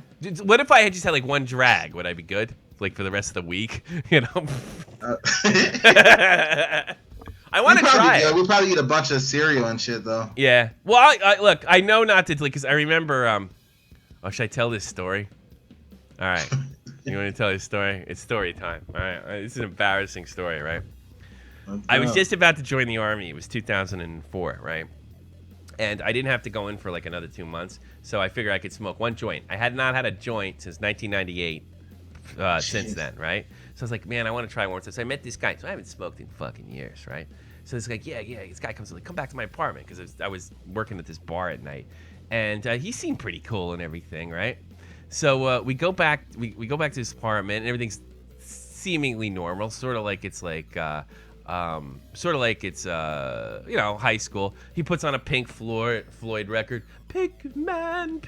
What if I just had one drag? Would I be good? For the rest of the week, I want to try it. We probably eat a bunch of cereal and shit, though. Yeah. Well, look, I know not to, because I remember. Should I tell this story? All right. You want to tell this story? It's story time. All right. It's an embarrassing story, right? I was just about to join the Army. It was 2004, right? And I didn't have to go in for another 2 months, so I figured I could smoke one joint. I had not had a joint since 1998. Since then, right? So I was like, man, I want to try one. So I met this guy. So I haven't smoked in fucking years, right? So it's like, yeah. This guy comes come back to my apartment because I was working at this bar at night, and he seemed pretty cool and everything, right? So we go back. We go back to his apartment, and everything's seemingly normal, sort of like it's high school. He puts on a Pink Floyd record. Pig man,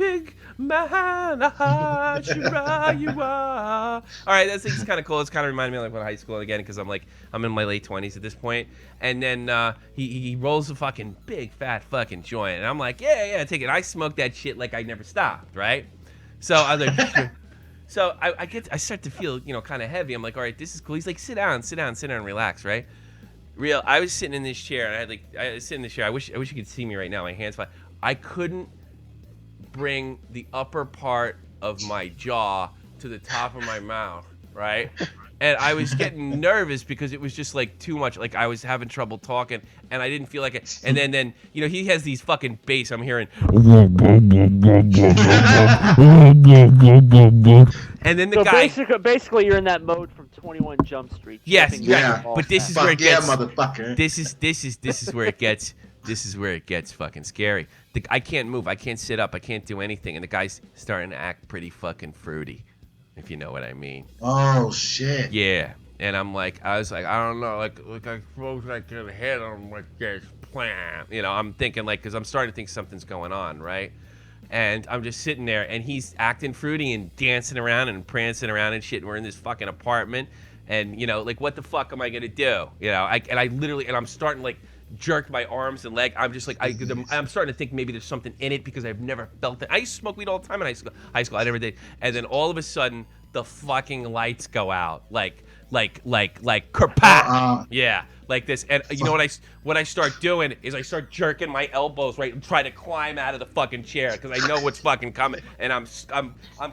aha, shira, you are. All right, that's kind of cool. It's kind of reminded me of high school again because I'm in my late 20s at this point. And then he rolls a fucking big fat fucking joint, and I'm like, yeah, take it. I smoked that shit like I never stopped, right? So I was like. So I start to feel kind of heavy. I'm like, all right, this is cool. He's like, sit down, and relax, right? I was sitting in this chair, and I was sitting in this chair. I wish you could see me right now. My hands flat. I couldn't bring the upper part of my jaw to the top of my mouth, right? And I was getting nervous because it was just too much. I was having trouble talking, and I didn't feel like it. And then he has these fucking bass. I'm hearing. And then the guy. Basically, you're in that mode from 21 Jump Street. Yes, yeah. But this is where it gets. Motherfucker. This is where it gets. This is where it gets fucking scary. I can't move. I can't sit up. I can't do anything. And the guy's starting to act pretty fucking fruity, if you know what I mean. Oh shit. Yeah. And I was like, I don't know, I froze the head on this plant. I'm thinking because I'm starting to think something's going on, right? And I'm just sitting there, and he's acting fruity and dancing around and prancing around and shit. And we're in this fucking apartment, and what the fuck am I gonna do? I'm starting jerk my arms and leg. I'm just I'm starting to think maybe there's something in it because I've never felt it. I used to smoke weed all the time in high school. I never did. And then all of a sudden the fucking lights go out kerpat. Yeah, like this. And you know what I start doing is I start jerking my elbows right and trying to climb out of the fucking chair because I know what's fucking coming. And I'm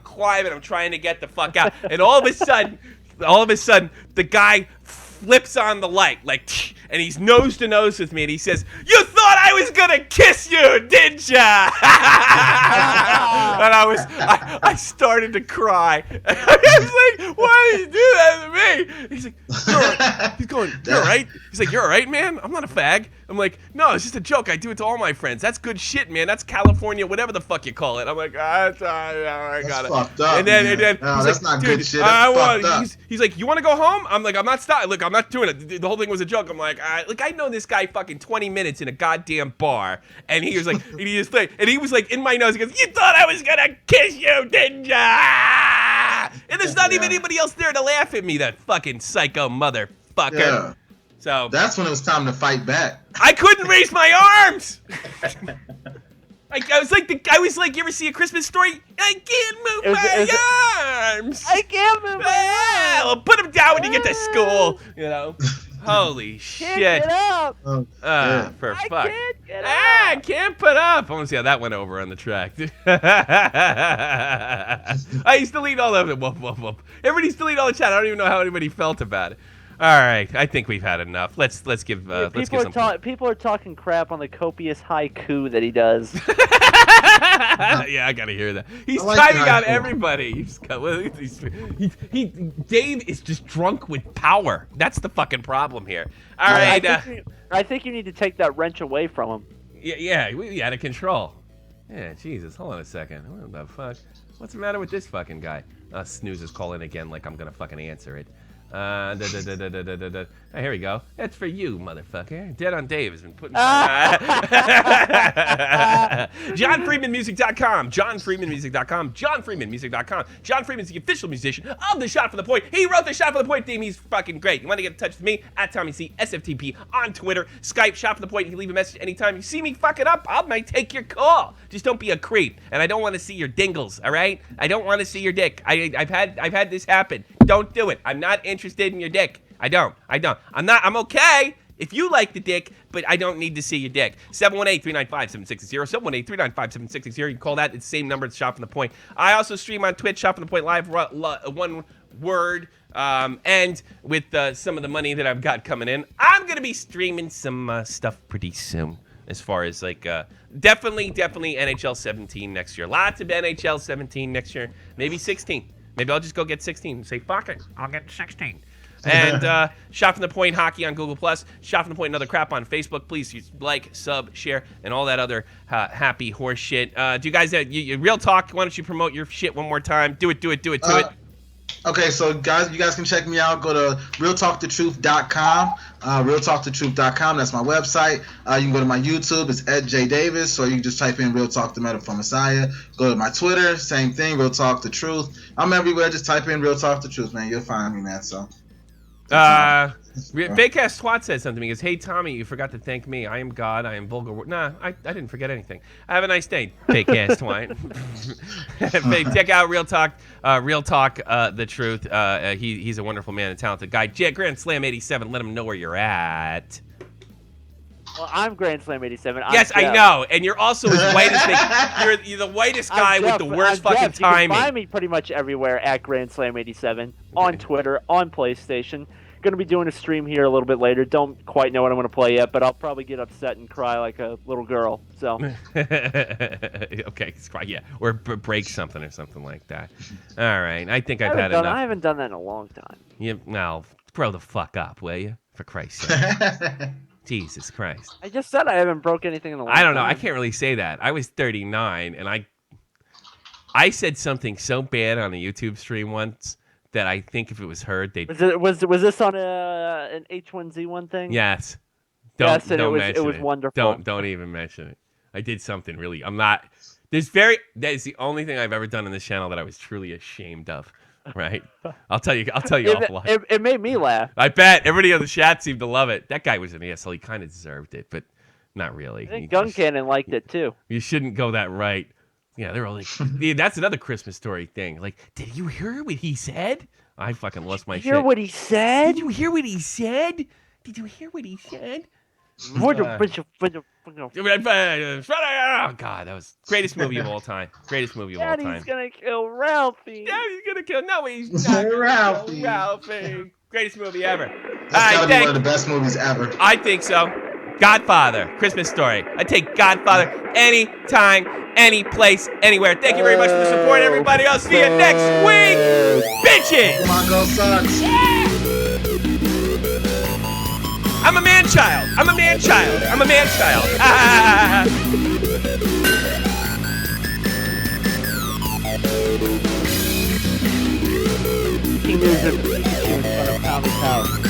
climbing. I'm trying to get the fuck out. And all of a sudden all of a sudden, the guy flips on the light, like, and he's nose to nose with me, and he says, "You thought I was gonna kiss you, didn't ya?" And I started to cry. I was like, "Why did you do that to me?" He's like, "You're all right." He's going, "You're all right?" He's like, "You're all right, man? I'm not a fag." I'm like, "No, it's just a joke. I do it to all my friends. That's good shit, man. That's California, whatever the fuck you call it." I'm like, I got it. Fucked up, and then no, he's that's like, not "Dude, good shit. That's fucked up. He's like, "You want to go home?" I'm like, "I'm not stopping. Look, I'm not doing it. The whole thing was a joke." I'm like, I know this guy fucking 20 minutes in a goddamn bar, and he was like, and he was like in my nose. He goes, "You thought I was gonna kiss you, didn't ya?" And there's not even anybody else there to laugh at me. That fucking psycho motherfucker. Yeah. So that's when it was time to fight back. I couldn't raise my arms. I was like, you ever see A Christmas Story? I can't move my arms. I can't move my arms. Well, put them down when you get to school. You know. Holy shit. Can't get up. For fuck. Can't get up. I can't put up. I want to see how that went over on the track. I used to delete all of it. Everybody's delete all the chat. I don't even know how anybody felt about it. All right, I think we've had enough. Let's give people are talking crap on the copious haiku that he does. Yeah, I gotta hear that. He's timing on everybody. Dave is just drunk with power. That's the fucking problem here. All right. I think you need to take that wrench away from him. Yeah, we out of control. Yeah, Jesus. Hold on a second. What the fuck? What's the matter with this fucking guy? Snooze is calling again like I'm gonna fucking answer it. Hey, here we go. That's for you, motherfucker. Dead on Dave has been putting JohnFreemanMusic.com. JohnFreemanMusic.com. JohnFreemanMusic.com. John Freeman's the official musician of the Shot for the Point. He wrote the Shot for the Point theme. He's fucking great. You want to get in touch with me? At TommyC, SFTP on Twitter. Skype, Shot for the Point. You can leave a message anytime you see me fuck it up. I might take your call. Just don't be a creep. And I don't want to see your dingles, all right? I don't want to see your dick. I've had this happen. Don't do it. I'm not interested in your dick. I don't. I'm okay if you like the dick, but I don't need to see your dick. 718-395-7660. 718-395-7660. You can call that. It's the same number. It's Shot from the Point. I also stream on Twitch, Shot from the Point Live, one word. And with some of the money that I've got coming in, I'm going to be streaming some stuff pretty soon. As far as like, definitely NHL 17 next year. Lots of NHL 17 next year. Maybe 16. Maybe I'll just go get 16 and say, fuck it, I'll get 16. And Shot from the Point Hockey on Google+. Shot from the Point and Other Crap on Facebook. Please like, sub, share, and all that other happy horse shit. Do you guys, Real Talk, why don't you promote your shit one more time? Do it. Okay, so guys, you guys can check me out. Go to realtalkthetruth.com. Realtalkthetruth.com. That's my website. You can go to my YouTube. It's Ed J Davis, or you can just type in Real Talk the Metaphor Messiah. Go to my Twitter. Same thing. Real Talk the Truth. I'm everywhere. Just type in Real Talk the Truth, man. You'll find me, man. So. Fake ass Twat says something. He goes, "Hey Tommy, you forgot to thank me. I am God. I am vulgar." Nah, I didn't forget anything. Have a nice day, fake ass Twat. Check out Real Talk. The Truth. He's a wonderful man and talented guy. Grand Slam 87. Let him know where you're at. Well, I'm Grand Slam 87. Yes, I know, and you're also as white as they. You're the whitest guy with the worst fucking timing. You can find me pretty much everywhere at Grand Slam 87 on Twitter, on PlayStation. Going to be doing a stream here a little bit later. Don't quite know what I'm going to play yet, but I'll probably get upset and cry like a little girl. So. Okay, yeah, or break something or something like that. All right, I think I've had enough. I haven't done that in a long time. Now, grow the fuck up, will you? For Christ's sake. Jesus Christ. I just said I haven't broke anything in a long time. I don't know. I can't really say that. I was 39, and I said something so bad on a YouTube stream once that I think if it was heard, they'd... Was this on an H1Z1 thing? Yes. Yes, and it was wonderful. Don't even mention it. I did something really... That is the only thing I've ever done on this channel that I was truly ashamed of. Right? I'll tell you offline. It made me laugh. I bet. Everybody on the chat seemed to love it. That guy was an asshole. He kind of deserved it, but not really. I think Gun Cannon liked it too. You shouldn't go that right. Yeah, they're all like, that's another Christmas Story thing. Like, did you hear what he said? I fucking lost my shit. Did you hear what he said? Did you hear what he said? Did you hear what he said? Oh God, that was greatest movie of all time. Greatest movie of all time. Daddy's gonna kill Ralphie. Daddy's gonna kill. No, he's not gonna Ralphie. kill Ralphie. Greatest movie ever. That's gotta be one of the best movies ever. I think so. Godfather, Christmas Story. I take Godfather anytime, any place, anywhere. Thank you very much for the support, everybody. I'll see you next week, bitches. Come on, go Suns. I'm a man child. I'm a man child. I'm a man child. Ah. King Music in front of Tommy's house.